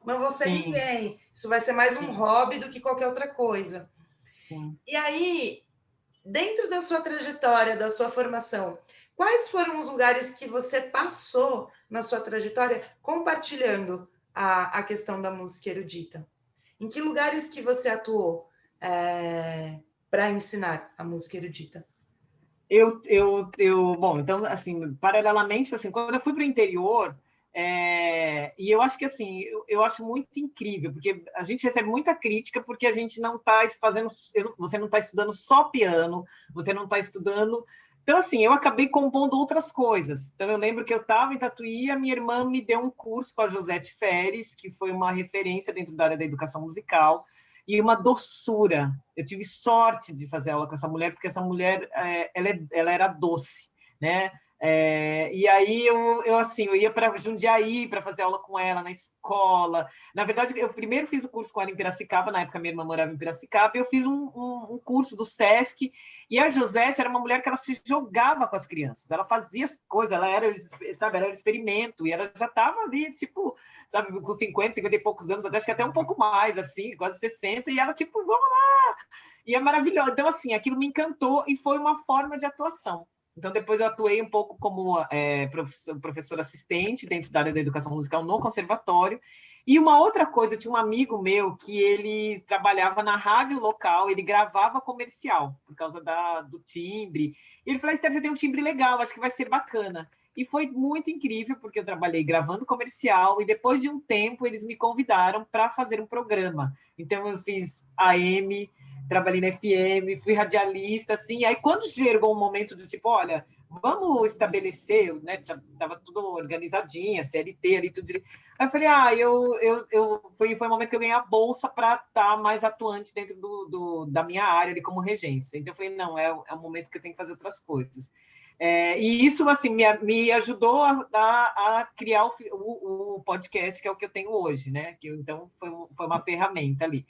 Não vou ser ninguém. Isso vai ser mais um hobby do que qualquer outra coisa. Sim. E aí, dentro da sua trajetória, da sua formação, quais foram os lugares que você passou na sua trajetória compartilhando a questão da música erudita? Em que lugares que você atuou para ensinar a música erudita? Bom, então, assim, paralelamente, assim, quando eu fui para o interior, e eu acho que, assim, eu acho muito incrível, porque a gente recebe muita crítica porque a gente não está fazendo, você não está estudando só piano, você não está estudando... Então, assim, eu acabei compondo outras coisas. Então, eu lembro que eu estava em Tatuí, a minha irmã me deu um curso com a Josete Feres, que foi uma referência dentro da área da educação musical, e uma doçura. Eu tive sorte de fazer aula com essa mulher, porque essa mulher ela era doce, né? E aí eu ia para Jundiaí para fazer aula com ela na escola. Na verdade, eu primeiro fiz o curso com ela em Piracicaba, na época minha irmã morava em Piracicaba, e eu fiz um curso do SESC, e a Josete era uma mulher que ela se jogava com as crianças, ela fazia as coisas, ela era, sabe, era um experimento, e ela já estava ali, tipo, sabe, com 50 e poucos anos, acho que até um pouco mais, assim, quase 60, e ela, tipo, vamos lá! E é maravilhoso. Então, assim, aquilo me encantou e foi uma forma de atuação. Então, depois eu atuei um pouco como professor assistente dentro da área da educação musical no conservatório. E uma outra coisa, eu tinha um amigo meu que ele trabalhava na rádio local, ele gravava comercial, por causa do timbre. E ele falou, Esther, você tem um timbre legal, acho que vai ser bacana. E foi muito incrível, porque eu trabalhei gravando comercial e depois de um tempo eles me convidaram para fazer um programa. Então, eu fiz AM, trabalhei na FM, fui radialista, assim. Aí, quando chegou um momento do tipo, olha, vamos estabelecer, né? Já estava tudo organizadinha, CLT ali, tudo direito. Aí eu falei, foi um momento que eu ganhei a bolsa para estar mais atuante dentro da minha área ali como regência. Então, eu falei, não, é um momento que eu tenho que fazer outras coisas. E isso, assim, me ajudou a criar o podcast, que é o que eu tenho hoje, né? Então, foi uma ferramenta ali.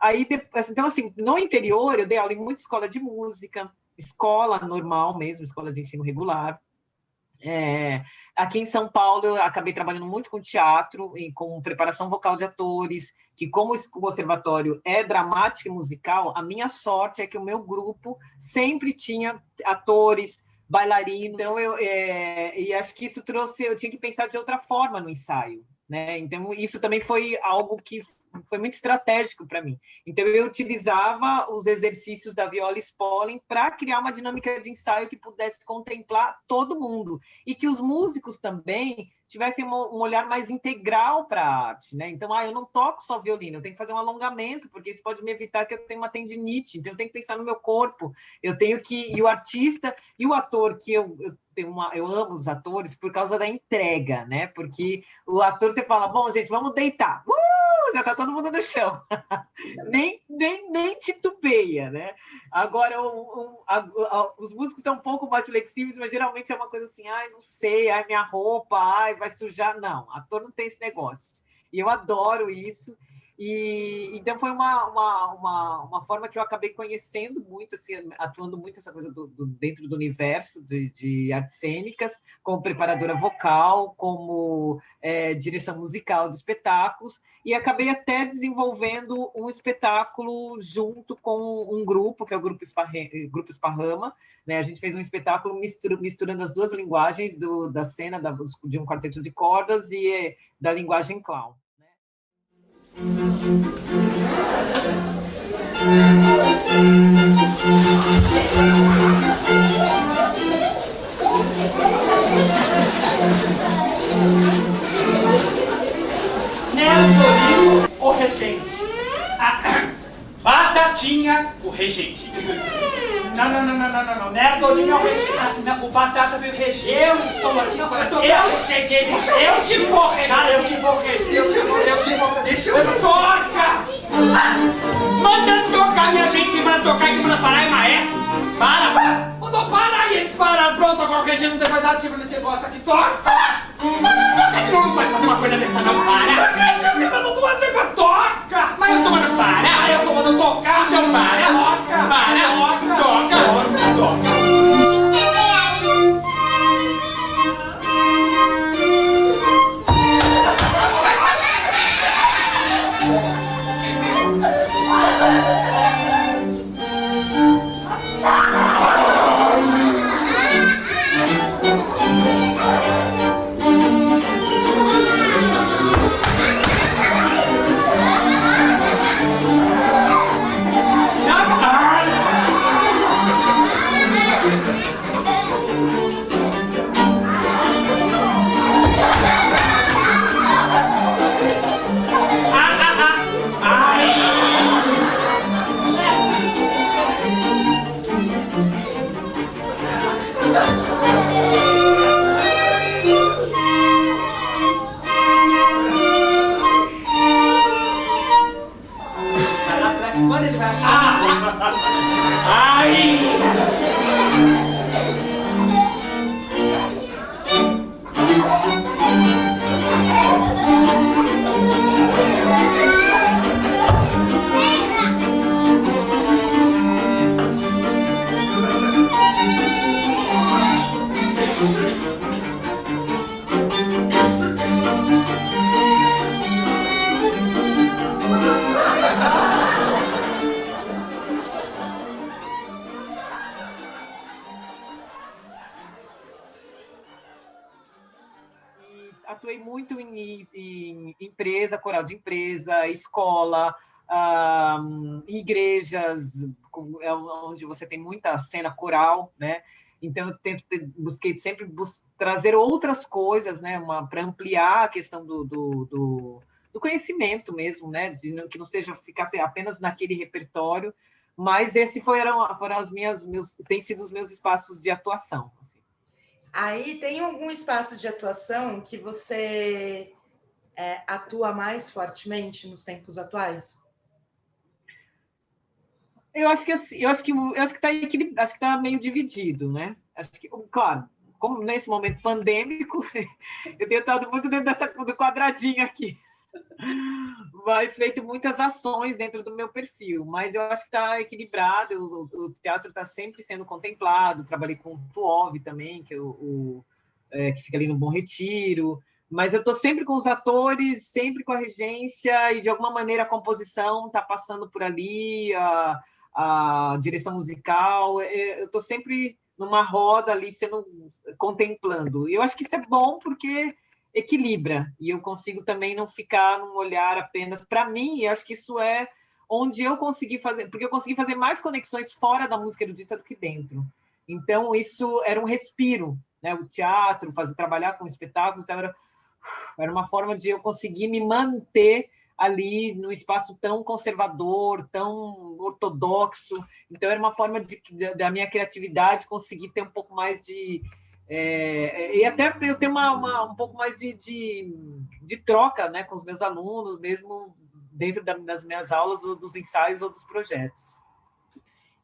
Aí, então, assim, no interior, eu dei aula em muita escola de música, escola normal mesmo, escola de ensino regular. Aqui em São Paulo, eu acabei trabalhando muito com teatro e com preparação vocal de atores, que como o conservatório é dramático e musical, a minha sorte é que o meu grupo sempre tinha atores, bailarinos, então e acho que isso trouxe, eu tinha que pensar de outra forma no ensaio, né? Então isso também foi algo que foi muito estratégico para mim. Então eu utilizava os exercícios da Viola Spolin para criar uma dinâmica de ensaio que pudesse contemplar todo mundo e que os músicos também tivessem um olhar mais integral para a arte, né? Então, eu não toco só violino, eu tenho que fazer um alongamento, porque isso pode me evitar que eu tenha uma tendinite, então eu tenho que pensar no meu corpo, e o artista e o ator, que eu amo os atores por causa da entrega, né? Porque o ator, você fala, bom, gente, vamos deitar, já tá todo mundo no chão, nem titubeia, né? Agora, os músicos estão um pouco mais flexíveis, mas geralmente é uma coisa assim, não sei, minha roupa, vai sujar. Não, ator não tem esse negócio. E eu adoro isso. E então foi uma forma que eu acabei conhecendo muito, assim, atuando muito essa coisa dentro do universo de artes cênicas, como preparadora vocal, como direção musical de espetáculos, e acabei até desenvolvendo um espetáculo junto com um grupo, que é o Grupo Esparrama, né? A gente fez um espetáculo misturando as duas linguagens da cena de um quarteto de cordas e da linguagem clown. Neto ou regente? Batatinha, o regente. Não. Nerdolinho é o regente. O Batata veio regente. Eu estou aqui agora. Eu cheguei. Eu que vou reger. Deixa eu toca! Mandando tocar, minha gente. Quem manda tocar, quem manda parar é maestro. Para! Mandou parar e eles pararam. Pronto, agora o regente não tem mais ativo nesse negócio aqui. Toca! Toca de novo. Não pode fazer uma coisa dessa, não. Para! Não acredito, você mandou duas vezes. Toca! Mas eu tô mandando parar. Eu tô mandando tocar. Então para! Toca! Para! Toca! Quando ele vai achar? Ai! Atuei muito em empresa, coral de empresa, escola, igrejas, onde você tem muita cena coral, né? Então, eu busquei sempre trazer outras coisas, né? Para ampliar a questão do conhecimento mesmo, né? Que não seja ficar apenas naquele repertório, mas esse foram têm sido os meus espaços de atuação. Assim. Aí tem algum espaço de atuação que você atua mais fortemente nos tempos atuais? Eu acho que está meio dividido, né? Acho que, claro, como nesse momento pandêmico, eu tenho estado muito dentro do quadradinho aqui. mas feito muitas ações dentro do meu perfil, mas eu acho que está equilibrado, o teatro está sempre sendo contemplado, trabalhei com o Tuov também, que, que fica ali no Bom Retiro, mas eu estou sempre com os atores, sempre com a regência, e de alguma maneira a composição está passando por ali, a direção musical, eu estou sempre numa roda ali, contemplando. E eu acho que isso é bom, porque equilibra, e eu consigo também não ficar num olhar apenas para mim, e acho que isso é onde eu consegui fazer, porque eu consegui fazer mais conexões fora da música erudita do que dentro. Então, isso era um respiro, né? O teatro, trabalhar com espetáculos, era uma forma de eu conseguir me manter ali num espaço tão conservador, tão ortodoxo. Então, era uma forma da minha criatividade conseguir ter um pouco mais de... e até eu ter um pouco mais de troca, né, com os meus alunos, mesmo dentro das minhas aulas, ou dos ensaios, ou dos projetos.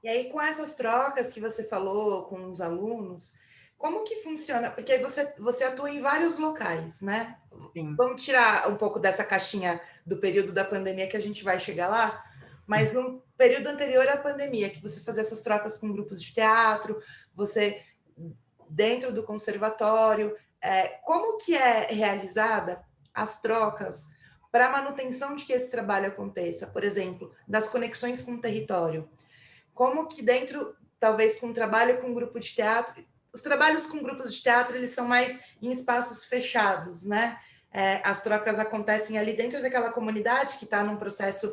E aí, com essas trocas que você falou com os alunos, como que funciona? Porque você atua em vários locais, né? Sim. Vamos tirar um pouco dessa caixinha do período da pandemia, que a gente vai chegar lá, mas no período anterior à pandemia, que você fazia essas trocas com grupos de teatro, você dentro do conservatório, como que é realizada as trocas para a manutenção de que esse trabalho aconteça? Por exemplo, das conexões com o território. Como que dentro, talvez com o trabalho com grupo de teatro, os trabalhos com grupos de teatro, eles são mais em espaços fechados, né? As trocas acontecem ali dentro daquela comunidade que está num processo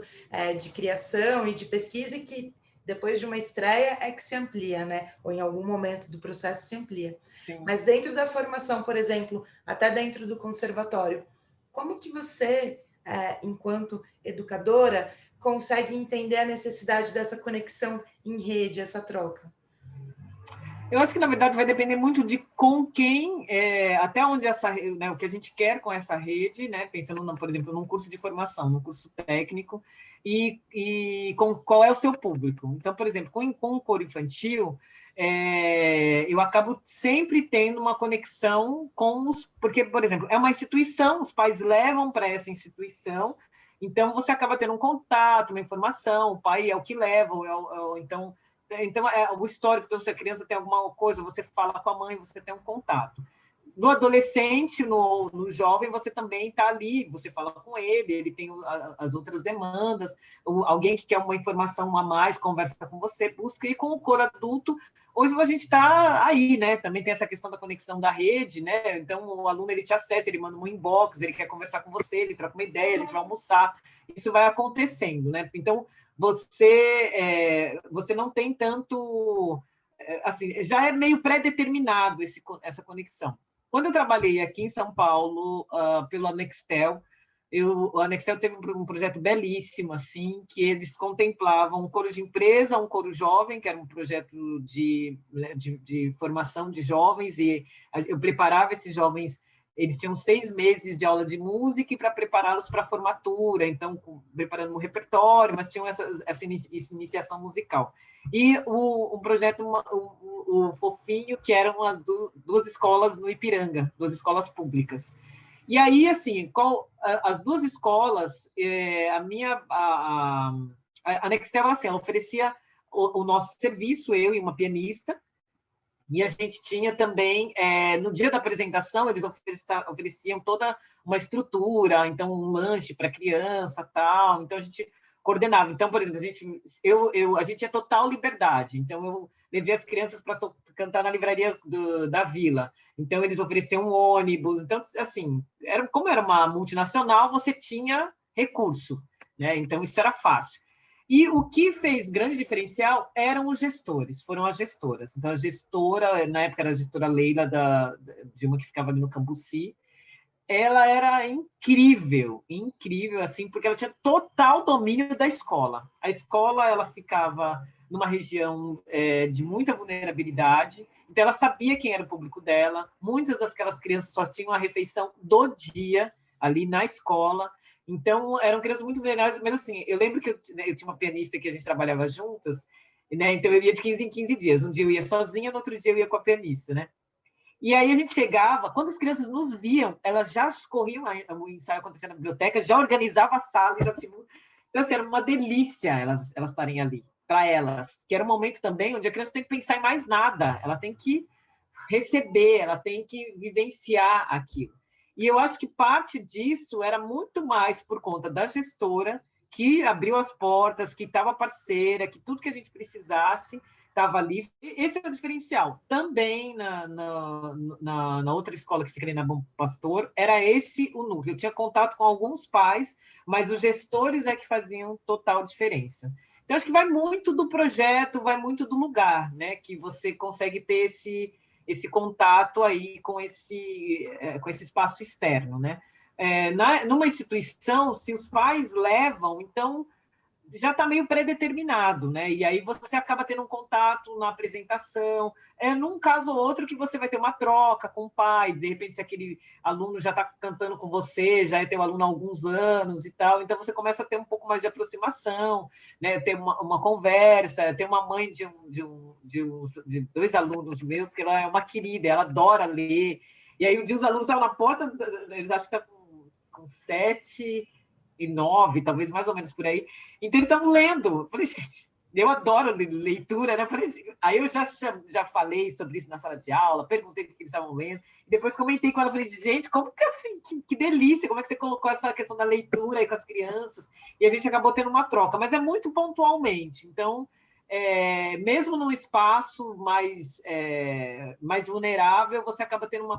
de criação e de pesquisa, e que depois de uma estreia é que se amplia, né? Ou em algum momento do processo se amplia. Sim. Mas dentro da formação, por exemplo, até dentro do conservatório, como que você, enquanto educadora, consegue entender a necessidade dessa conexão em rede, essa troca? Eu acho que, na verdade, vai depender muito de com quem, até onde né, o que a gente quer com essa rede, né, pensando, por exemplo, num curso de formação, num curso técnico, e com qual é o seu público. Então, por exemplo, com o coro infantil, eu acabo sempre tendo uma conexão com porque, por exemplo, é uma instituição, os pais levam para essa instituição, então você acaba tendo um contato, uma informação, o pai é o que leva, então, o histórico, então, se a criança tem alguma coisa, você fala com a mãe, você tem um contato. No adolescente, no jovem, você também está ali, você fala com ele tem as outras demandas, alguém que quer uma informação a mais, conversa com você, busca, e com o coro adulto, hoje a gente está aí, né? Também tem essa questão da conexão da rede, né? Então, o aluno, ele te acessa, ele manda um inbox, ele quer conversar com você, ele troca uma ideia, a gente vai almoçar, isso vai acontecendo, né? Então, você não tem tanto... assim, já é meio pré-determinado essa conexão. Quando eu trabalhei aqui em São Paulo, pelo Anextel, o Anextel teve um projeto belíssimo, assim, que eles contemplavam um coro de empresa, um coro jovem, que era um projeto de formação de jovens, e eu preparava esses jovens. Eles tinham 6 meses de aula de música para prepará-los para a formatura, então, preparando um repertório, mas tinham essa iniciação musical. E um projeto, o Fofinho, que eram as duas escolas no Ipiranga, 2 escolas públicas. E aí, assim, as 2 escolas, a Nextel, assim, ela oferecia o nosso serviço, eu e uma pianista, e a gente tinha também, no dia da apresentação, eles ofereciam toda uma estrutura, então um lanche para criança, tal, então a gente coordenava. Então, por exemplo, a gente tinha total liberdade, então eu levei as crianças para cantar na livraria da Vila, então eles ofereciam um ônibus, então, assim, como era uma multinacional, você tinha recurso, né? Então isso era fácil. E o que fez grande diferencial eram os gestores, foram as gestoras. Então, a gestora, na época era a gestora Leila, de uma que ficava ali no Cambuci, ela era incrível, assim, porque ela tinha total domínio da escola. A escola, ela ficava numa região de muita vulnerabilidade, então ela sabia quem era o público dela, muitas daquelas crianças só tinham a refeição do dia, ali na escola. Então, eram crianças muito vulneráveis, mas assim, eu lembro que eu tinha uma pianista que a gente trabalhava juntas, né? Então eu ia de 15 em 15 dias. Um dia eu ia sozinha, no outro dia eu ia com a pianista, né? E aí a gente chegava, quando as crianças nos viam, elas já corriam o ensaio acontecendo na biblioteca, já organizava a sala, já tipo... Então, assim, era uma delícia elas estarem ali, para elas, que era um momento também onde a criança tem que pensar em mais nada, ela tem que receber, ela tem que vivenciar aquilo. E eu acho que parte disso era muito mais por conta da gestora, que abriu as portas, que estava parceira, que tudo que a gente precisasse estava ali. Esse é o diferencial. Também na outra escola que fica ali na Bom Pastor, era esse o núcleo. Eu tinha contato com alguns pais, mas os gestores é que faziam total diferença. Então, acho que vai muito do projeto, vai muito do lugar, né? Que você consegue ter esse contato aí com esse espaço externo, né? Numa instituição, se os pais levam, então já está meio predeterminado, né? E aí você acaba tendo um contato na apresentação. Num caso ou outro que você vai ter uma troca com o pai, de repente se aquele aluno já está cantando com você, já é teu aluno há alguns anos e tal, então você começa a ter um pouco mais de aproximação, né? Ter uma conversa. Tem uma mãe de 2 alunos meus que ela é uma querida, ela adora ler. E aí um dia os alunos estavam na porta, eles acham que está com 7 e 9, talvez mais ou menos por aí. Então, eles estavam lendo. Eu falei, gente, eu adoro leitura, né? Eu falei, aí eu já falei sobre isso na sala de aula, perguntei o que eles estavam lendo, e depois comentei com ela, falei, gente, como que assim, que delícia, como é que você colocou essa questão da leitura aí com as crianças? E a gente acabou tendo uma troca, mas é muito pontualmente. Então, mesmo num espaço mais vulnerável, você acaba tendo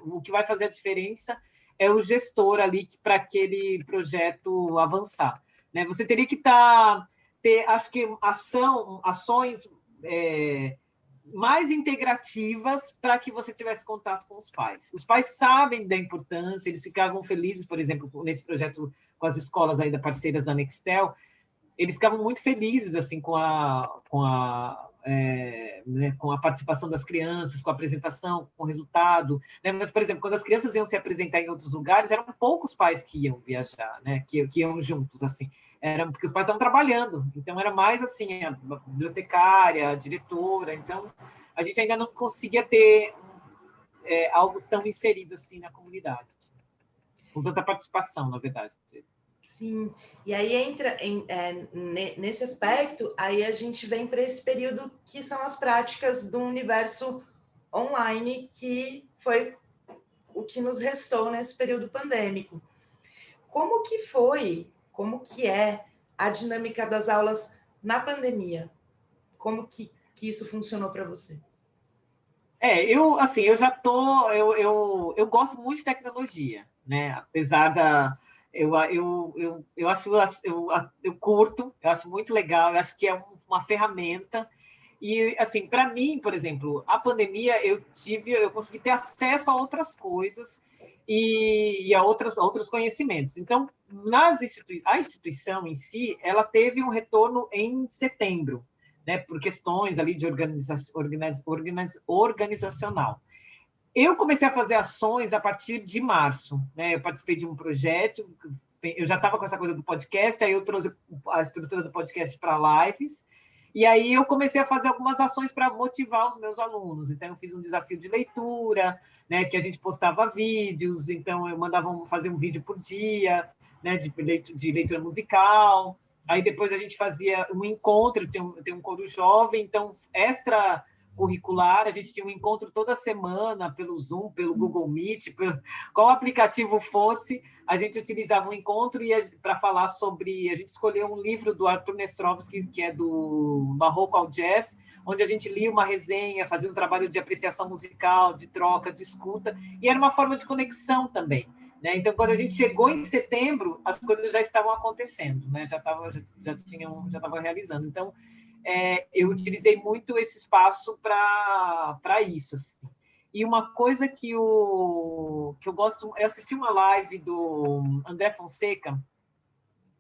o que vai fazer a diferença é o gestor ali para aquele projeto avançar, né? Você teria que ter, acho que, ações mais integrativas para que você tivesse contato com os pais. Os pais sabem da importância, eles ficavam felizes, por exemplo, nesse projeto com as escolas ainda parceiras da Nextel, eles ficavam muito felizes assim com a participação das crianças, com a apresentação, com o resultado, né? Mas, por exemplo, quando as crianças iam se apresentar em outros lugares, eram poucos pais que iam viajar, né? Que iam juntos, assim, porque os pais estavam trabalhando, então era mais assim, a bibliotecária, a diretora, então a gente ainda não conseguia ter algo tão inserido assim na comunidade, com tanta participação, na verdade. Sim, e aí entra nesse aspecto, aí a gente vem para esse período que são as práticas do universo online, que foi o que nos restou nesse período pandêmico. Como que é a dinâmica das aulas na pandemia? Como que isso funcionou para você? Eu gosto muito de tecnologia, né? Apesar eu curto, eu acho muito legal, eu acho que é uma ferramenta. E, assim, para mim, por exemplo, a pandemia eu consegui ter acesso a outras coisas e a outros conhecimentos. Então, a instituição em si, ela teve um retorno em setembro, né, por questões ali de organizacional. Eu comecei a fazer ações a partir de março, né? Eu participei de um projeto, eu já estava com essa coisa do podcast, aí eu trouxe a estrutura do podcast para lives, e aí eu comecei a fazer algumas ações para motivar os meus alunos. Então, eu fiz um desafio de leitura, né, que a gente postava vídeos, então eu mandava fazer um vídeo por dia, né, de leitura musical. Aí depois a gente fazia um encontro, tem um coro jovem, então extracurricular, a gente tinha um encontro toda semana pelo Zoom, pelo Google Meet, qual aplicativo fosse, a gente utilizava um encontro para falar sobre... A gente escolheu um livro do Arthur Nestrovsky, que é do Barroco ao Jazz, onde a gente lia uma resenha, fazia um trabalho de apreciação musical, de troca, de escuta, e era uma forma de conexão também, né? Então, quando a gente chegou em setembro, as coisas já estavam acontecendo, né? Já estavam realizando. Então, eu utilizei muito esse espaço para isso. Assim. E uma coisa que eu gosto... Eu assisti uma live do André Fonseca,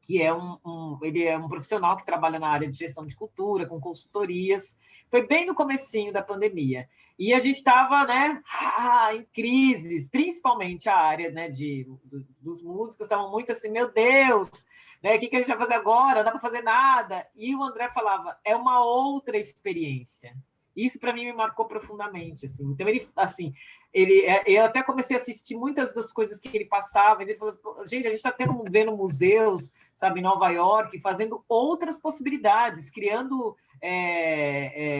que ele é um profissional que trabalha na área de gestão de cultura, com consultorias. Foi bem no comecinho da pandemia. E a gente estava, né, em crises, principalmente a área, né, dos músicos, estavam muito assim, meu Deus, né, o que a gente vai fazer agora? Não dá para fazer nada. E o André falava, é uma outra experiência. Isso para mim me marcou profundamente, assim. Então eu até comecei a assistir muitas das coisas que ele passava. Ele falou: gente, a gente está vendo museus, sabe, em Nova York, fazendo outras possibilidades, criando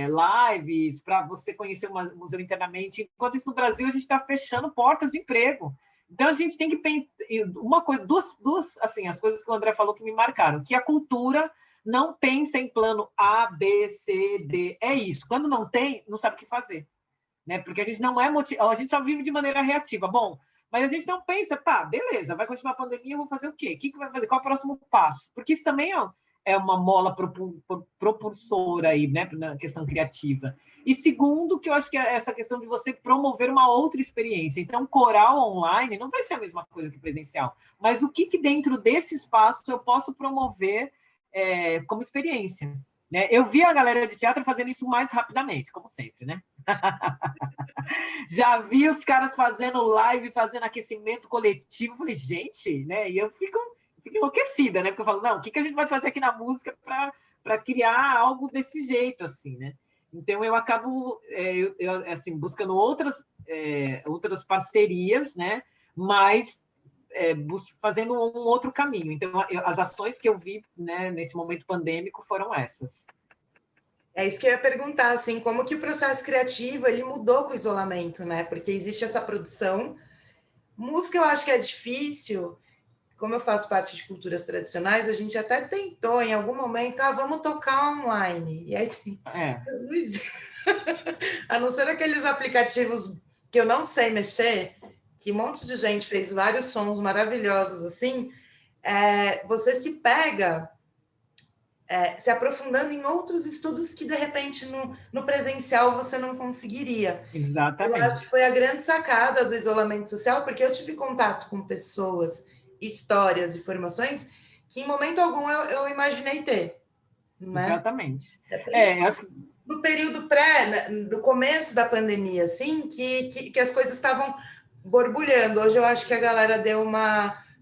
lives para você conhecer o museu internamente. Enquanto isso, no Brasil, a gente está fechando portas de emprego. Então, a gente tem que pensar uma coisa, duas, assim, as coisas que o André falou que me marcaram, que a cultura não pensa em plano A, B, C, D. É isso. Quando não tem, não sabe o que fazer. Né? Porque a gente não é a gente só vive de maneira reativa. Bom, mas a gente não pensa, tá, beleza, vai continuar a pandemia, eu vou fazer o quê? O que vai fazer? Qual é o próximo passo? Porque isso também é uma mola propulsora aí, né, na questão criativa. E segundo, que eu acho que é essa questão de você promover uma outra experiência. Então, coral online não vai ser a mesma coisa que presencial, mas o que dentro desse espaço eu posso promover como experiência? Né? Eu vi a galera de teatro fazendo isso mais rapidamente, como sempre, né? Já vi os caras fazendo live, fazendo aquecimento coletivo. Falei, gente, né? E eu fico enlouquecida, né? Porque eu falo, não, o que a gente vai fazer aqui na música para criar algo desse jeito, assim, né? Então, eu acabo assim, buscando outras parcerias, né? Mas fazendo um outro caminho. Então, as ações que eu vi, né, nesse momento pandêmico foram essas. É isso que eu ia perguntar, assim, como que o processo criativo ele mudou com o isolamento, né? Porque existe essa produção. Música eu acho que é difícil. Como eu faço parte de culturas tradicionais, a gente até tentou em algum momento, vamos tocar online. E aí a não ser aqueles aplicativos que eu não sei mexer, que um monte de gente fez vários sons maravilhosos assim, você se pega se aprofundando em outros estudos que, de repente, no presencial você não conseguiria. Exatamente. Eu acho que foi a grande sacada do isolamento social, porque eu tive contato com pessoas, histórias e formações que, em momento algum, eu imaginei ter. Né? Exatamente. Acho que... No período no começo da pandemia, assim, que as coisas estavam borbulhando. Hoje eu acho que a galera deu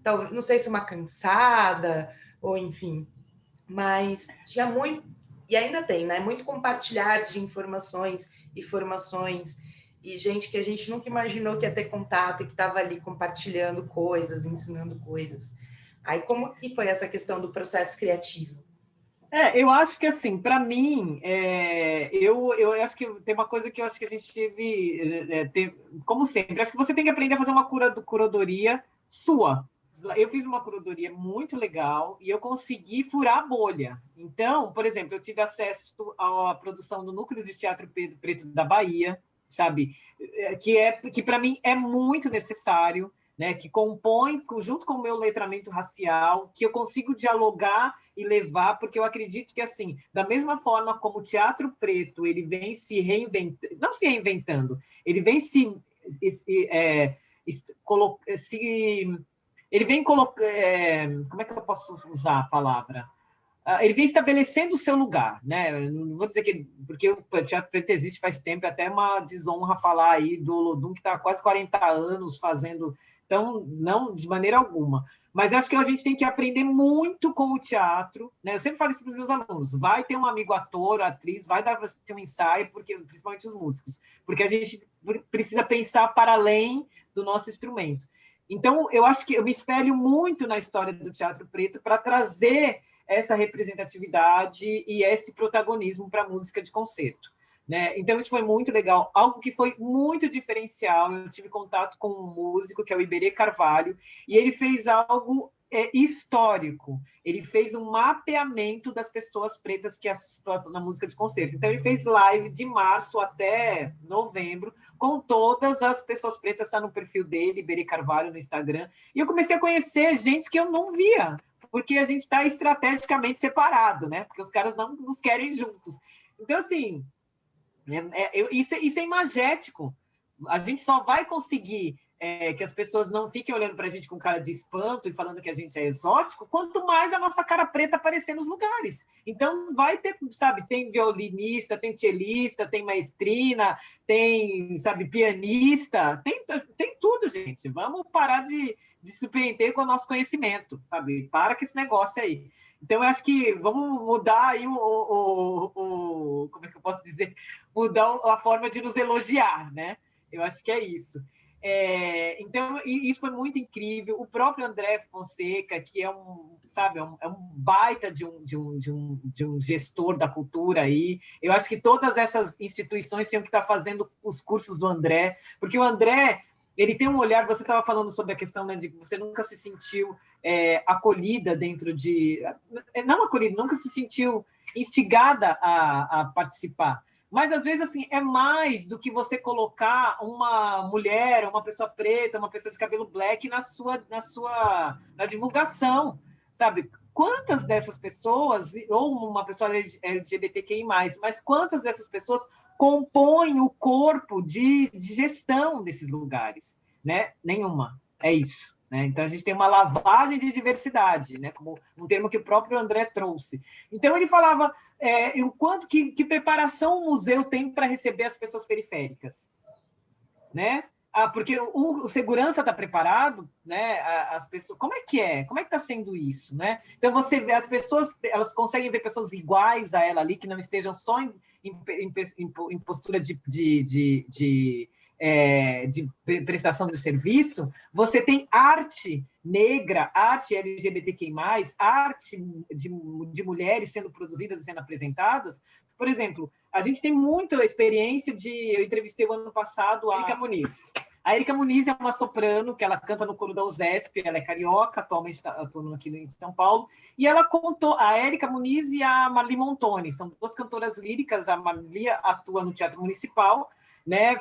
talvez, não sei se uma cansada, ou enfim, mas tinha muito, e ainda tem, né? Muito compartilhar de informações e formações, e gente que a gente nunca imaginou que ia ter contato e que estava ali compartilhando coisas, ensinando coisas. Aí, como que foi essa questão do processo criativo? Eu acho que, assim, para mim, eu acho que tem uma coisa que eu acho que a gente como sempre, acho que você tem que aprender a fazer uma curadoria sua. Eu fiz uma curadoria muito legal e eu consegui furar a bolha. Então, por exemplo, eu tive acesso à produção do Núcleo de Teatro Preto da Bahia, sabe? Que para mim é muito necessário, né? Que compõe, junto com o meu letramento racial, que eu consigo dialogar e levar, porque eu acredito que, assim, da mesma forma como o Teatro Preto ele vem se reinventando, não se reinventando, ele vem ele vem colocando, como é que eu posso usar a palavra? Ele vem estabelecendo o seu lugar, né? Não vou dizer que... Porque o Teatro Preto existe faz tempo, é até uma desonra falar aí do Olodum, que está há quase 40 anos fazendo... Então, não de maneira alguma. Mas acho que a gente tem que aprender muito com o teatro, né? Eu sempre falo isso para os meus alunos. Vai ter um amigo ator, atriz, vai dar um ensaio, principalmente os músicos, porque a gente precisa pensar para além do nosso instrumento. Então, eu acho que eu me espelho muito na história do Teatro Preto para trazer essa representatividade e esse protagonismo para a música de concerto. Né? Então, isso foi muito legal. Algo que foi muito diferencial, eu tive contato com um músico, que é o Iberê Carvalho, e ele fez algo histórico. Ele fez um mapeamento das pessoas pretas que assistem na música de concerto. Então, ele fez live de março até novembro, com todas as pessoas pretas, está no perfil dele, Iberê Carvalho, no Instagram. E eu comecei a conhecer gente que eu não via, porque a gente está estrategicamente separado, né? Porque os caras não nos querem juntos. Então, assim... Isso é imagético. A gente só vai conseguir que as pessoas não fiquem olhando para a gente com cara de espanto e falando que a gente é exótico, quanto mais a nossa cara preta aparecer nos lugares. Então, vai ter, sabe, tem violinista, tem cellista, tem maestrina, tem, sabe, pianista, tem tudo, gente. Vamos parar de surpreender com o nosso conhecimento, sabe? Para com esse negócio aí. Então, eu acho que vamos mudar aí como é que eu posso dizer? Mudar a forma de nos elogiar, né? Eu acho que é isso. Então, isso foi muito incrível. O próprio André Fonseca, que é um baita de um gestor da cultura aí. Eu acho que todas essas instituições tinham que estar fazendo os cursos do André, porque o André, ele tem um olhar. Você estava falando sobre a questão, né, de que você nunca se sentiu acolhida dentro de... Não acolhida, nunca se sentiu instigada a participar. Mas, às vezes, assim, é mais do que você colocar uma mulher, uma pessoa preta, uma pessoa de cabelo black na divulgação, sabe? Quantas dessas pessoas, ou uma pessoa LGBTQI+, mas quantas dessas pessoas compõem o corpo de gestão desses lugares? Né? Nenhuma. É isso. Né? Então, a gente tem uma lavagem de diversidade, né? Como um termo que o próprio André trouxe. Então, ele falava o quanto que preparação o museu tem para receber as pessoas periféricas. Né? Porque o segurança está preparado, né? As pessoas, como é que é? Como é que está sendo isso? Né? Então, você vê as pessoas, elas conseguem ver pessoas iguais a ela ali, que não estejam só em postura de prestação de serviço. Você tem arte negra, arte LGBTQI+, arte de mulheres sendo produzidas e sendo apresentadas. Por exemplo, a gente tem muita experiência eu entrevistei o ano passado a Érica Muniz. A Érica Muniz é uma soprano, que ela canta no coro da USESP, ela é carioca, atualmente está atuando aqui em São Paulo, e ela contou, a Érica Muniz e a Marli Montoni, são duas cantoras líricas. A Marli atua no Teatro Municipal, né,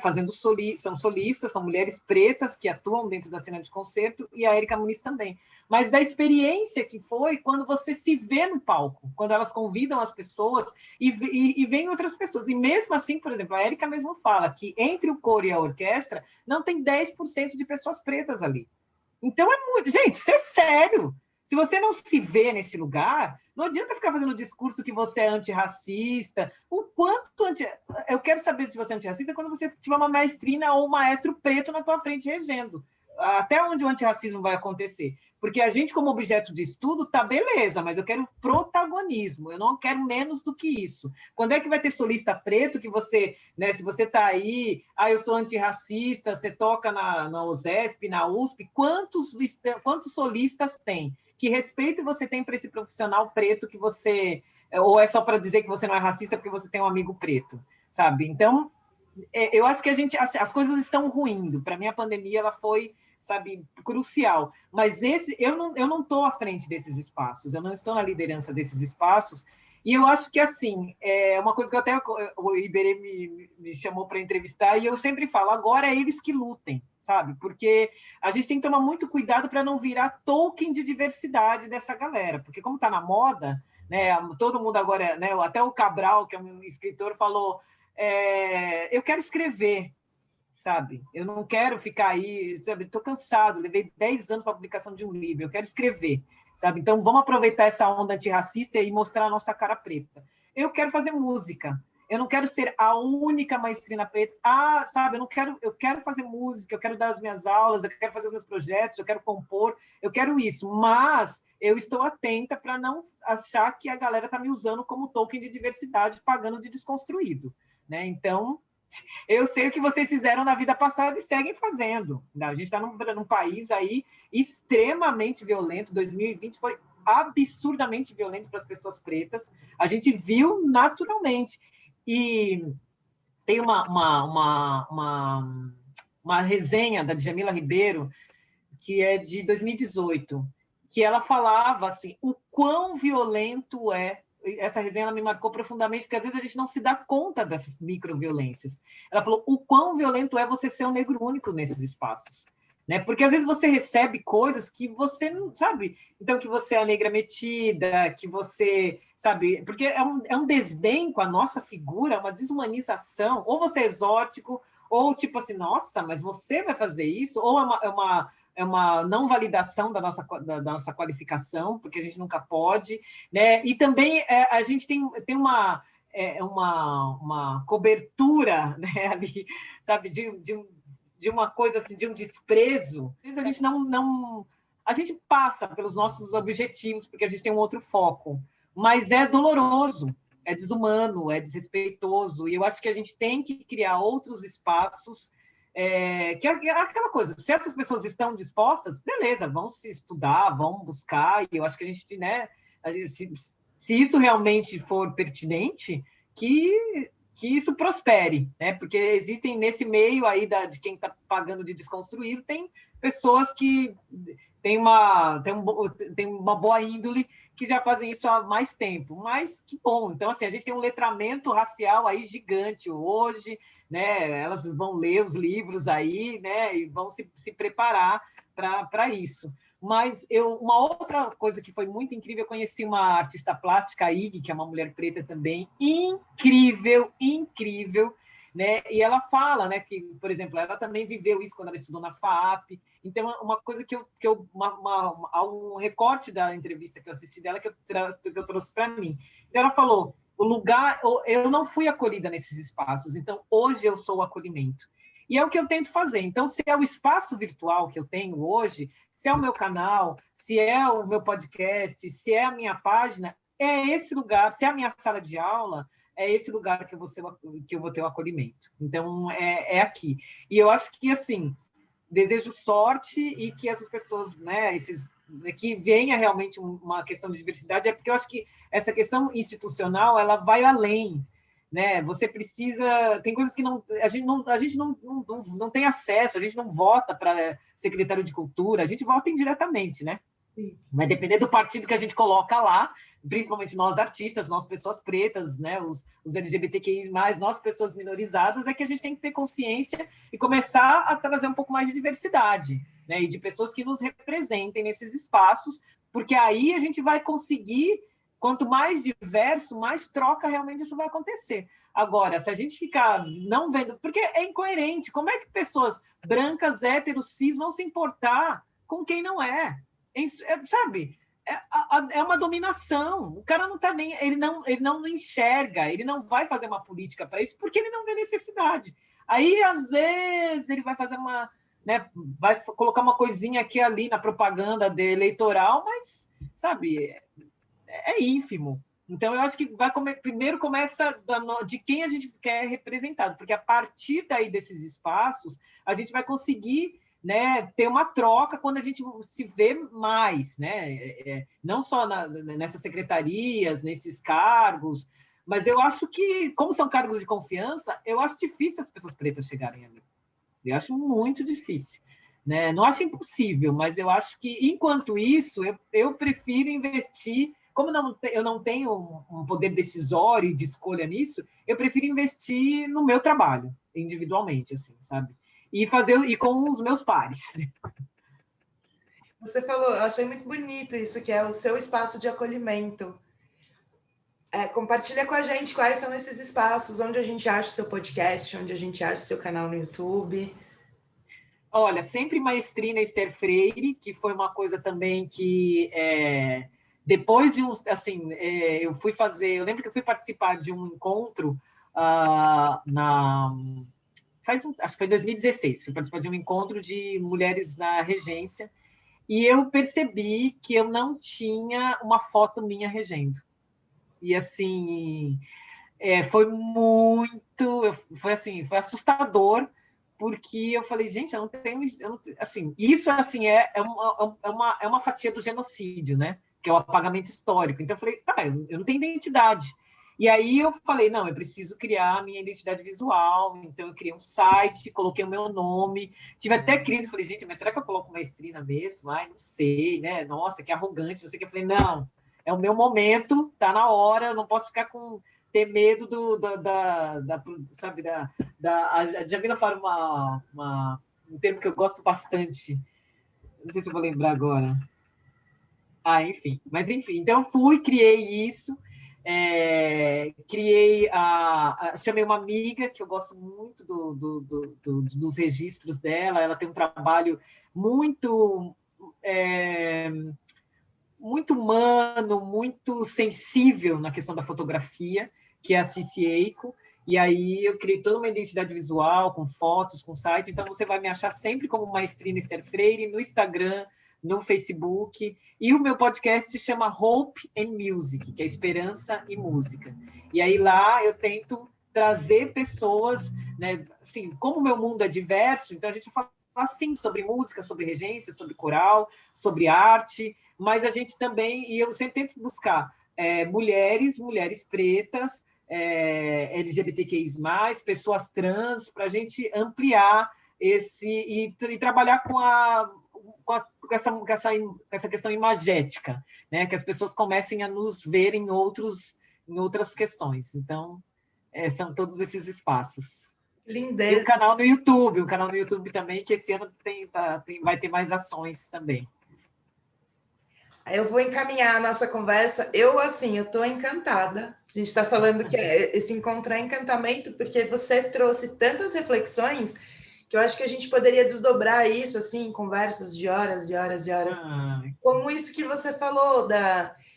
são solistas, são mulheres pretas que atuam dentro da cena de concerto, e a Érica Muniz também. Mas da experiência que foi quando você se vê no palco, quando elas convidam as pessoas e vêm outras pessoas. E mesmo assim, por exemplo, a Érica mesmo fala que entre o coro e a orquestra não tem 10% de pessoas pretas ali. Então é muito... Gente, isso é sério. Se você não se vê nesse lugar, não adianta ficar fazendo discurso que você é antirracista. Eu quero saber se você é antirracista quando você tiver uma maestrina ou um maestro preto na tua frente regendo. Até onde o antirracismo vai acontecer? Porque a gente, como objeto de estudo, tá beleza, mas eu quero protagonismo, eu não quero menos do que isso. Quando é que vai ter solista preto que você, né, se você tá aí, eu sou antirracista, você toca na USESP, na USP, quantos solistas tem? Que respeito você tem para esse profissional preto que você... Ou é só para dizer que você não é racista porque você tem um amigo preto, sabe? Então, eu acho que as coisas estão ruindo. Para mim, a pandemia ela foi, sabe, crucial. Mas eu não estou à frente desses espaços, eu não estou na liderança desses espaços. E eu acho que, assim, é uma coisa que até o Iberê me chamou para entrevistar, e eu sempre falo, agora é eles que lutem, sabe? Porque a gente tem que tomar muito cuidado para não virar Tolkien de diversidade dessa galera, porque como está na moda, né, todo mundo agora, né, até o Cabral, que é um escritor, falou, eu quero escrever, sabe? Eu não quero ficar aí, sabe? Estou cansado, levei 10 anos para a publicação de um livro, eu quero escrever. Sabe? Então, vamos aproveitar essa onda antirracista e mostrar a nossa cara preta. Eu quero fazer música. Eu não quero ser a única maestrina preta. Sabe? Eu quero fazer música, eu quero dar as minhas aulas, eu quero fazer os meus projetos, eu quero compor, eu quero isso. Mas eu estou atenta para não achar que a galera está me usando como token de diversidade, pagando de desconstruído. Né? Então, eu sei o que vocês fizeram na vida passada e seguem fazendo. A gente está num país aí extremamente violento. 2020 foi absurdamente violento para as pessoas pretas. A gente viu naturalmente. E tem uma resenha da Djamila Ribeiro, que é de 2018, que ela falava assim, o quão violento é. Essa resenha ela me marcou profundamente, porque às vezes a gente não se dá conta dessas microviolências. Ela falou, o quão violento é você ser um negro único nesses espaços. Né? Porque às vezes você recebe coisas que você não sabe. Então, que você é a negra metida, que você... sabe? Porque é um desdém com a nossa figura, uma desumanização. Ou você é exótico, ou tipo assim, nossa, mas você vai fazer isso? Ou é uma não validação da nossa qualificação, porque a gente nunca pode, né? E também a gente tem uma cobertura, né, ali, sabe, de uma coisa assim, de um desprezo. Às vezes a gente a gente passa pelos nossos objetivos, porque a gente tem um outro foco, mas é doloroso, é desumano, é desrespeitoso, e eu acho que a gente tem que criar outros espaços, que é aquela coisa, se essas pessoas estão dispostas, beleza, vão se estudar, vão buscar, e eu acho que a gente, né, se isso realmente for pertinente, que isso prospere, né? Porque existem nesse meio aí de quem está pagando de desconstruído, tem pessoas que têm uma boa índole que já fazem isso há mais tempo, mas que bom. Então, assim, a gente tem um letramento racial aí gigante hoje, né? Elas vão ler os livros aí, né? E vão se preparar para isso. Mas uma outra coisa que foi muito incrível, eu conheci uma artista plástica, a Ig, que é uma mulher preta também, incrível, incrível, né? E ela fala, né, que, por exemplo, ela também viveu isso quando ela estudou na FAAP. Então, uma coisa há um recorte da entrevista que eu assisti dela que eu trouxe para mim. Então, ela falou, eu não fui acolhida nesses espaços, então hoje eu sou o acolhimento. E é o que eu tento fazer. Então, se é o espaço virtual que eu tenho hoje, se é o meu canal, se é o meu podcast, se é a minha página, é esse lugar, se é a minha sala de aula, é esse lugar que eu vou ter o acolhimento. Então, é aqui. E eu acho que, assim, desejo sorte e que essas pessoas, né, que venha realmente uma questão de diversidade, porque eu acho que essa questão institucional, ela vai além, né? Você precisa, tem coisas que a gente não tem acesso, a gente não vota para secretário de cultura, a gente vota indiretamente, né? Sim. Vai depender do partido que a gente coloca lá, principalmente nós artistas, nós pessoas pretas, né? Os LGBTQI+, nós pessoas minorizadas, é que a gente tem que ter consciência e começar a trazer um pouco mais de diversidade, né? E de pessoas que nos representem nesses espaços, porque aí a gente vai conseguir. Quanto mais diverso, mais troca realmente isso vai acontecer. Agora, se a gente ficar não vendo... Porque é incoerente. Como é que pessoas brancas, héteros, cis vão se importar com quem não é? Sabe? É uma dominação. O cara não está nem... Ele não enxerga, ele não vai fazer uma política para isso porque ele não vê necessidade. Aí, às vezes, ele vai fazer uma... Né, vai colocar uma coisinha aqui ali na propaganda eleitoral, mas, sabe... é ínfimo. Então, eu acho que primeiro começa de quem a gente quer representado, porque a partir daí desses espaços, a gente vai conseguir, né, ter uma troca quando a gente se vê mais, né? Não só nessas secretarias, nesses cargos, mas eu acho que, como são cargos de confiança, eu acho difícil as pessoas pretas chegarem ali. Eu acho muito difícil. Né? Não acho impossível, mas eu acho que, enquanto isso, eu prefiro investir. Como eu não tenho um poder decisório de escolha nisso, eu prefiro investir no meu trabalho, individualmente, assim, sabe? E com os meus pares. Você falou, eu achei muito bonito isso, que é o seu espaço de acolhimento. Compartilha com a gente quais são esses espaços, onde a gente acha o seu podcast, onde a gente acha o seu canal no YouTube. Olha, sempre Maestrina Esther Freire, que foi uma coisa também que... depois de uns, assim, eu lembro que eu fui participar de um encontro acho que foi em 2016, fui participar de um encontro de mulheres na regência, e eu percebi que eu não tinha uma foto minha regendo. E, assim, foi foi assustador, porque eu falei, gente, eu não tenho, assim, isso, assim, é uma fatia do genocídio, né? Que é o apagamento histórico. Então, eu falei, eu não tenho identidade. E aí eu falei, não, eu preciso criar a minha identidade visual. Então, eu criei um site, coloquei o meu nome. Tive até crise, falei, gente, mas será que eu coloco Maestrina mesmo? Ai, não sei, né? Nossa, que arrogante, não sei o que. Eu falei, não, é o meu momento, tá na hora, eu não posso ficar ter medo sabe, a Jamila fala um termo que eu gosto bastante, não sei se eu vou lembrar agora. Enfim, então eu criei isso, chamei uma amiga que eu gosto muito dos registros dela, ela tem um trabalho muito muito humano, muito sensível na questão da fotografia, que é a Cici Eiko, e aí eu criei toda uma identidade visual, com fotos, com site, então você vai me achar sempre como Maestrina Esther Freire, no Instagram, no Facebook, e o meu podcast chama Hope and Music, que é Esperança e Música. E aí lá eu tento trazer pessoas, né, assim, como o meu mundo é diverso, então a gente fala assim sobre música, sobre regência, sobre coral, sobre arte, mas a gente também, e eu sempre tento buscar mulheres pretas, LGBTQIs+, pessoas trans, para a gente ampliar e trabalhar com essa questão imagética, né? Que as pessoas comecem a nos ver em outras questões. Então, são todos esses espaços. Lindeza. E um canal no YouTube também, que esse ano vai ter mais ações também. Eu vou encaminhar a nossa conversa. Eu estou encantada. A gente está falando que esse encontro é encantamento, porque você trouxe tantas reflexões que eu acho que a gente poderia desdobrar isso, assim, em conversas de horas e horas e horas. Como isso que você falou,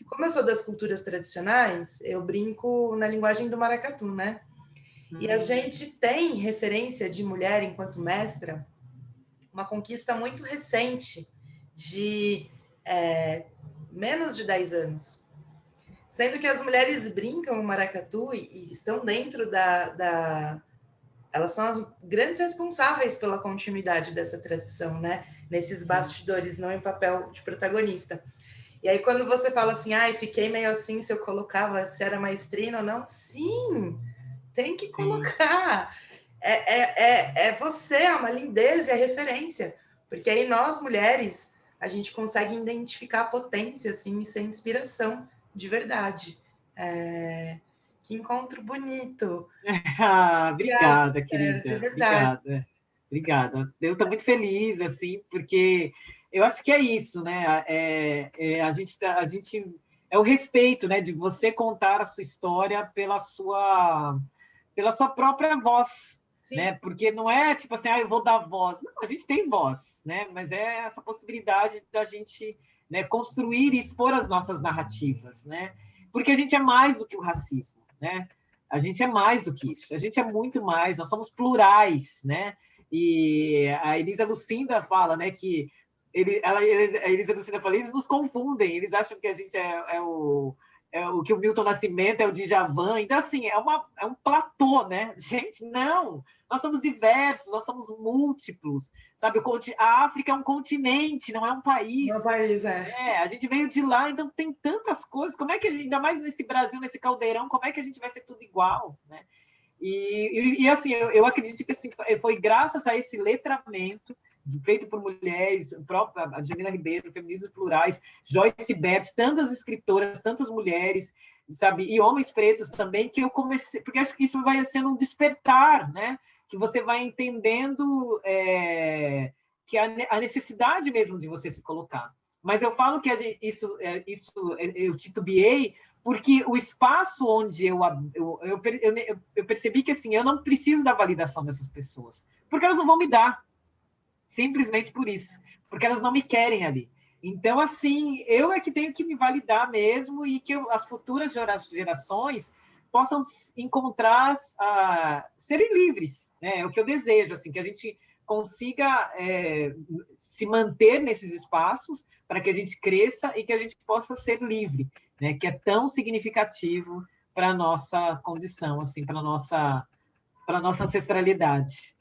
como eu sou das culturas tradicionais, eu brinco na linguagem do maracatu, né? E a gente tem referência de mulher enquanto mestra, uma conquista muito recente de menos de 10 anos. Sendo que as mulheres brincam o maracatu e estão dentro elas são as grandes responsáveis pela continuidade dessa tradição, né? Nesses bastidores, não em papel de protagonista. E aí, quando você fala assim, fiquei meio assim se eu colocava, se era maestrina ou não, sim, tem que colocar. Você, é uma lindeza e a referência. Porque aí nós, mulheres, a gente consegue identificar a potência, assim, e ser inspiração de verdade. Que encontro bonito. Obrigada, querida. Obrigada. Eu estou muito feliz, assim, porque eu acho que é isso, né? A gente é o respeito, né? De você contar a sua história pela sua própria voz, né? Porque não é tipo assim, eu vou dar voz. Não, a gente tem voz, né? Mas é essa possibilidade da gente, né, construir e expor as nossas narrativas, né? Porque a gente é mais do que o racismo, né? A gente é mais do que isso. A gente é muito mais. Nós somos plurais, né? E a Elisa Lucinda fala, né, que a Elisa Lucinda fala, eles nos confundem, eles acham que a gente é o que o Milton Nascimento é o Djavan. Então, assim, é um platô, né? Gente, não! Nós somos diversos, nós somos múltiplos, sabe? A África é um continente, não é um país. É um país, a gente veio de lá, então tem tantas coisas. Como é que ainda mais nesse Brasil, nesse caldeirão, como é que a gente vai ser tudo igual, né? E assim, eu acredito que assim, foi graças a esse letramento feito por mulheres, a Jamila Ribeiro, Feminismos Plurais, Joyce Bert, tantas escritoras, tantas mulheres, sabe, e homens pretos também, que eu comecei, porque acho que isso vai sendo um despertar, né, que você vai entendendo que a necessidade mesmo de você se colocar. Mas eu falo que eu titubeei, porque o espaço onde eu percebi que assim, eu não preciso da validação dessas pessoas, porque elas não vão me dar. Simplesmente por isso, porque elas não me querem ali. Então, assim, eu é que tenho que me validar mesmo e que as futuras gerações possam encontrar, serem livres, né? É o que eu desejo, assim, que a gente consiga se manter nesses espaços para que a gente cresça e que a gente possa ser livre, né? Que é tão significativo para a nossa condição, assim, para a nossa ancestralidade.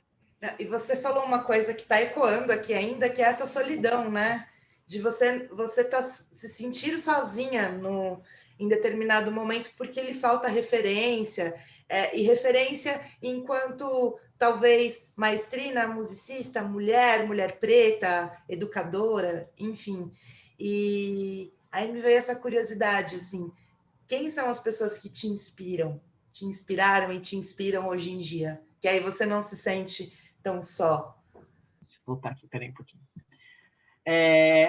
E você falou uma coisa que está ecoando aqui ainda, que é essa solidão, né? De você se sentir sozinha em determinado momento, porque lhe falta referência, e referência enquanto talvez maestrina, musicista, mulher preta, educadora, enfim. E aí me veio essa curiosidade, assim, quem são as pessoas que te inspiraram e te inspiram hoje em dia? Que aí você não se sente tão só. Deixa eu voltar aqui, peraí um pouquinho.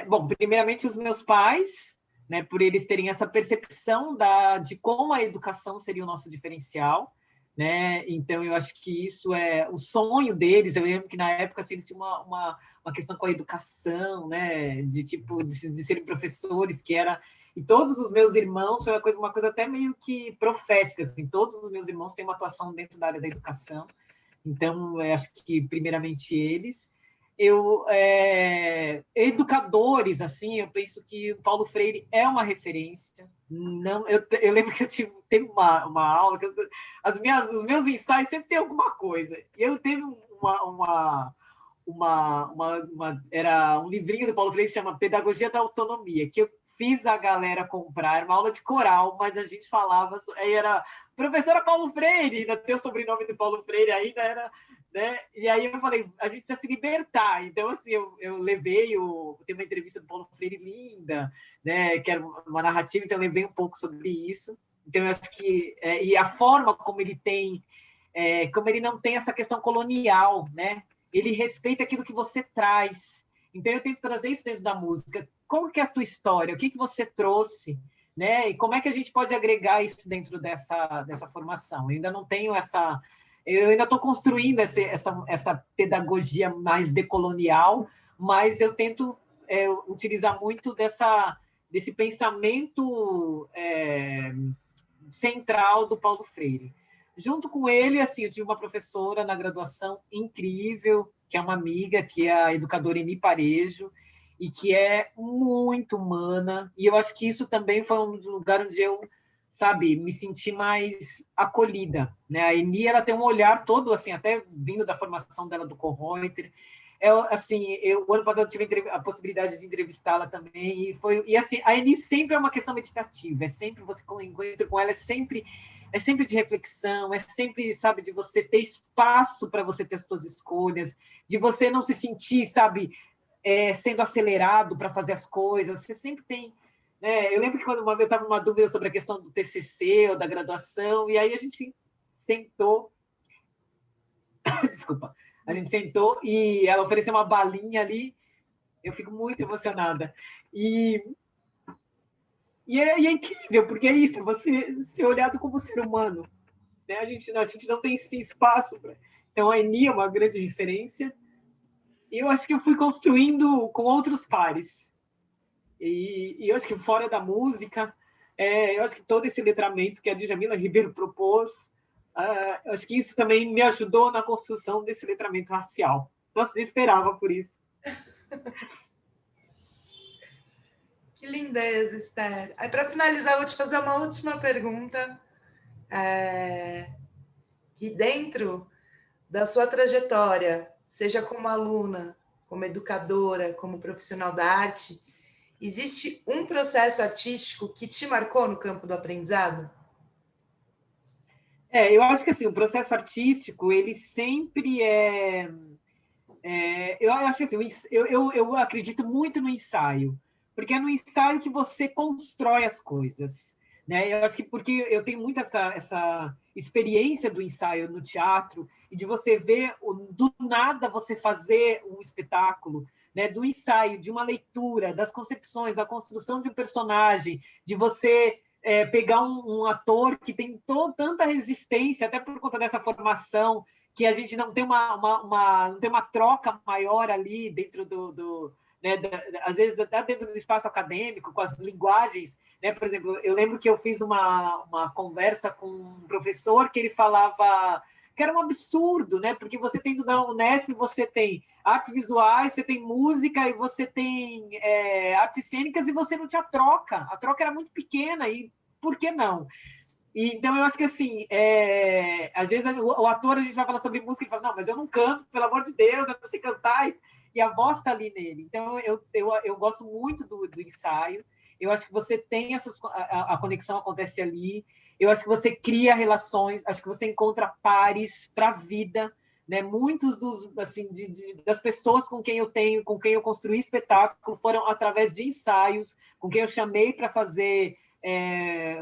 Bom, primeiramente os meus pais, né, por eles terem essa percepção de como a educação seria o nosso diferencial, né? Então eu acho que isso é o sonho deles. Eu lembro que na época assim, eles tinham uma questão com a educação, né, de serem professores, que era, e todos os meus irmãos, foi uma coisa até meio que profética, assim, todos os meus irmãos têm uma atuação dentro da área da educação. Então, eu acho que, primeiramente, eles. Educadores, assim, eu penso que o Paulo Freire é uma referência. Não, eu lembro que teve uma aula, que os meus ensaios sempre tem alguma coisa. E eu teve era um livrinho do Paulo Freire que chama Pedagogia da Autonomia, que eu fiz a galera comprar, era uma aula de coral, mas a gente falava, aí era professora Paulo Freire, ainda tem o sobrenome do Paulo Freire, ainda era, né? E aí eu falei, a gente precisa se libertar. Então, assim, eu levei, tem uma entrevista do Paulo Freire linda, né? Que era uma narrativa, então eu levei um pouco sobre isso. Então, eu acho que... e a forma como ele tem... como ele não tem essa questão colonial, né? Ele respeita aquilo que você traz. Então, eu tento trazer isso dentro da música. Qual que é a tua história? O que você trouxe? Né? E como é que a gente pode agregar isso dentro dessa formação? Eu ainda não tenho essa... Eu ainda estou construindo essa pedagogia mais decolonial, mas eu tento utilizar muito desse pensamento central do Paulo Freire. Junto com ele, assim, eu tive uma professora na graduação incrível, que é uma amiga, que é a educadora Eni Parejo, e que é muito humana, e eu acho que isso também foi um lugar onde eu, sabe, me senti mais acolhida, né? A Eni, ela tem um olhar todo, assim, até vindo da formação dela do Kohreuter, assim, o ano passado tive a possibilidade de entrevistá-la também, e assim, a Eni sempre é uma questão meditativa, sempre você encontra com ela, é sempre de reflexão, é sempre, sabe, de você ter espaço para você ter as suas escolhas, de você não se sentir, sabe, sendo acelerado para fazer as coisas, você sempre tem... Eu lembro que quando uma vez eu estava numa dúvida sobre a questão do TCC ou da graduação, e aí a gente sentou, desculpa, a gente sentou e ela ofereceu uma balinha ali, eu fico muito emocionada. E é incrível, porque é isso, você ser olhado como ser humano. Né? A gente não tem esse espaço. Então, a Eni é uma grande referência. E eu acho que eu fui construindo com outros pares. E eu acho que fora da música, eu acho que todo esse letramento que a Djamila Ribeiro propôs, eu acho que isso também me ajudou na construção desse letramento racial. Nossa, eu esperava por isso. Que lindeza, Esther. Aí, para finalizar, eu vou te fazer uma última pergunta. Que dentro da sua trajetória, seja como aluna, como educadora, como profissional da arte, existe um processo artístico que te marcou no campo do aprendizado? Eu acho que assim, o processo artístico, ele sempre eu acho que assim, eu acredito muito no ensaio, porque é no ensaio que você constrói as coisas. Né? Eu acho que porque eu tenho muito essa experiência do ensaio no teatro e de você ver, do nada, você fazer um espetáculo, né? Do ensaio, de uma leitura, das concepções, da construção de um personagem, de você pegar um ator que tem tanta resistência, até por conta dessa formação, que a gente não tem não tem uma troca maior ali dentro né, às vezes até dentro do espaço acadêmico, com as linguagens, né? Por exemplo, eu lembro que eu fiz uma conversa com um professor que ele falava que era um absurdo, né? Porque você tem na Unesp, você tem artes visuais, você tem música e você tem artes cênicas e você não tinha troca. A troca era muito pequena e por que não? Então, eu acho que, assim, às vezes o ator, a gente vai falar sobre música e fala, não, mas eu não canto, pelo amor de Deus, eu não sei cantar, e a voz está ali nele. Então, eu gosto muito do ensaio, eu acho que você tem a conexão acontece ali, eu acho que você cria relações, acho que você encontra pares para a vida, né? Muitos das pessoas com quem eu construí espetáculo foram através de ensaios, com quem eu chamei para fazer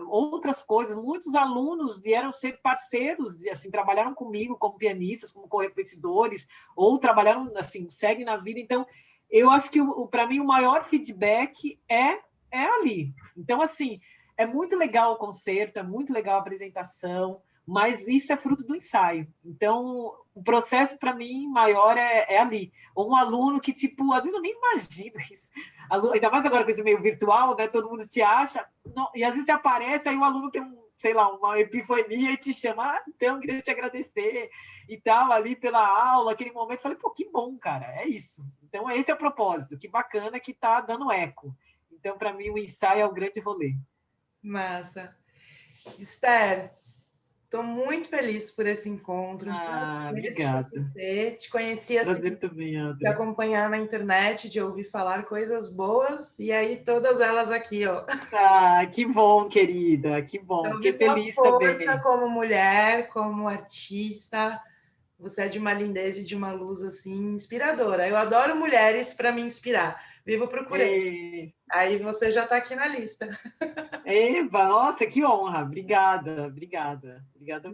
outras coisas. Muitos alunos vieram ser parceiros, assim, trabalharam comigo como pianistas, como correpetidores, ou trabalharam, assim, seguem na vida. Então, eu acho que, para mim, o maior feedback é ali. Então, assim, é muito legal o concerto, é muito legal a apresentação, mas isso é fruto do ensaio. Então, o processo, para mim, maior é ali. Ou um aluno que, tipo, às vezes eu nem imagino isso. Ainda mais agora com esse meio virtual, né? Todo mundo te acha. Não, e às vezes você aparece, aí o aluno tem sei lá, uma epifania e te chama, então, queria te agradecer e tal, ali pela aula, aquele momento, falei, pô, que bom, cara, é isso. Então, esse é o propósito, que bacana que tá dando eco. Então, para mim, o ensaio é o grande rolê. Massa. Esther, estou muito feliz por esse encontro. Obrigada. Te conheci assim, Prazer também, de André. acompanhar na internet, de ouvir falar coisas boas, e aí todas elas aqui, ó. Que bom, querida, que bom. Então, Fiquei feliz força também. como mulher, como artista. Você é de uma lindeza e de uma luz assim inspiradora. Eu adoro mulheres para me inspirar. Vivo procurando. Aí você já está aqui na lista. Eva, nossa, que honra. Obrigada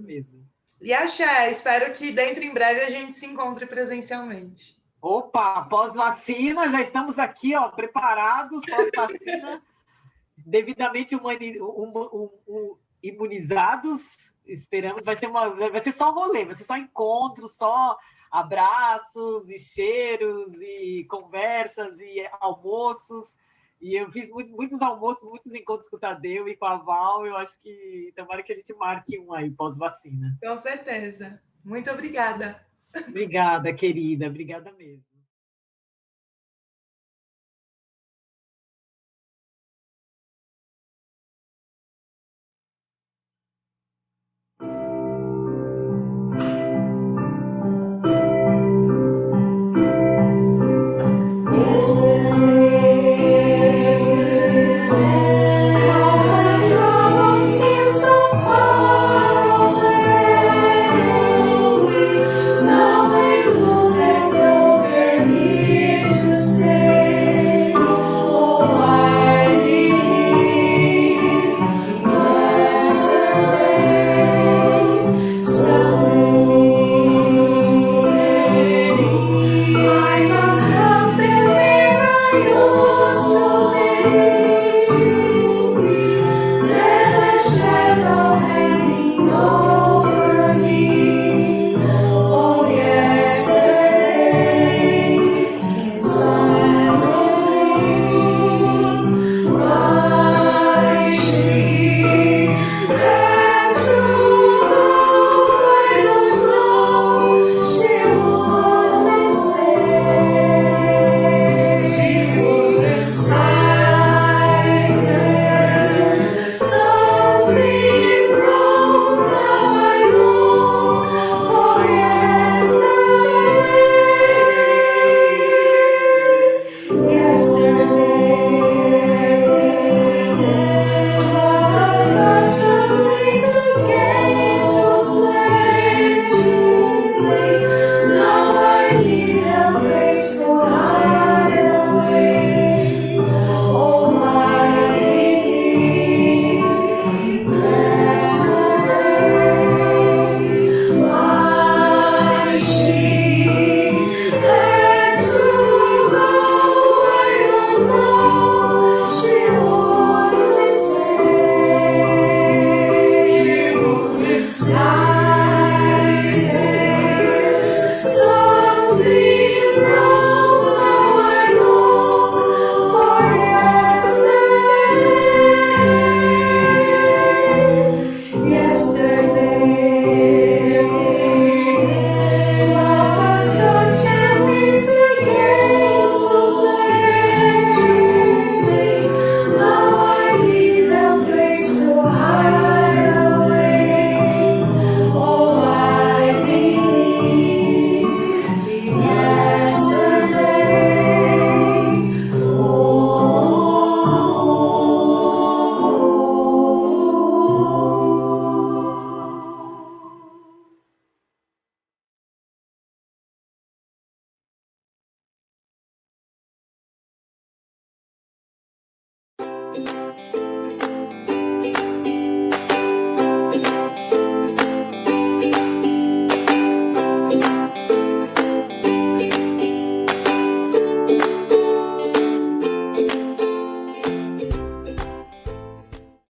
mesmo. E axé, espero que dentro em breve a gente se encontre presencialmente. Opa, pós-vacina, já estamos aqui, ó, preparados, pós-vacina, devidamente imunizados. Esperamos, vai ser só rolê, vai ser só encontros, só abraços e cheiros e conversas e almoços. E eu fiz muitos almoços, muitos encontros com o Tadeu e com a Val. Eu acho que tomara que a gente marque um aí pós-vacina. Com certeza. Muito obrigada. Obrigada, querida. Obrigada mesmo.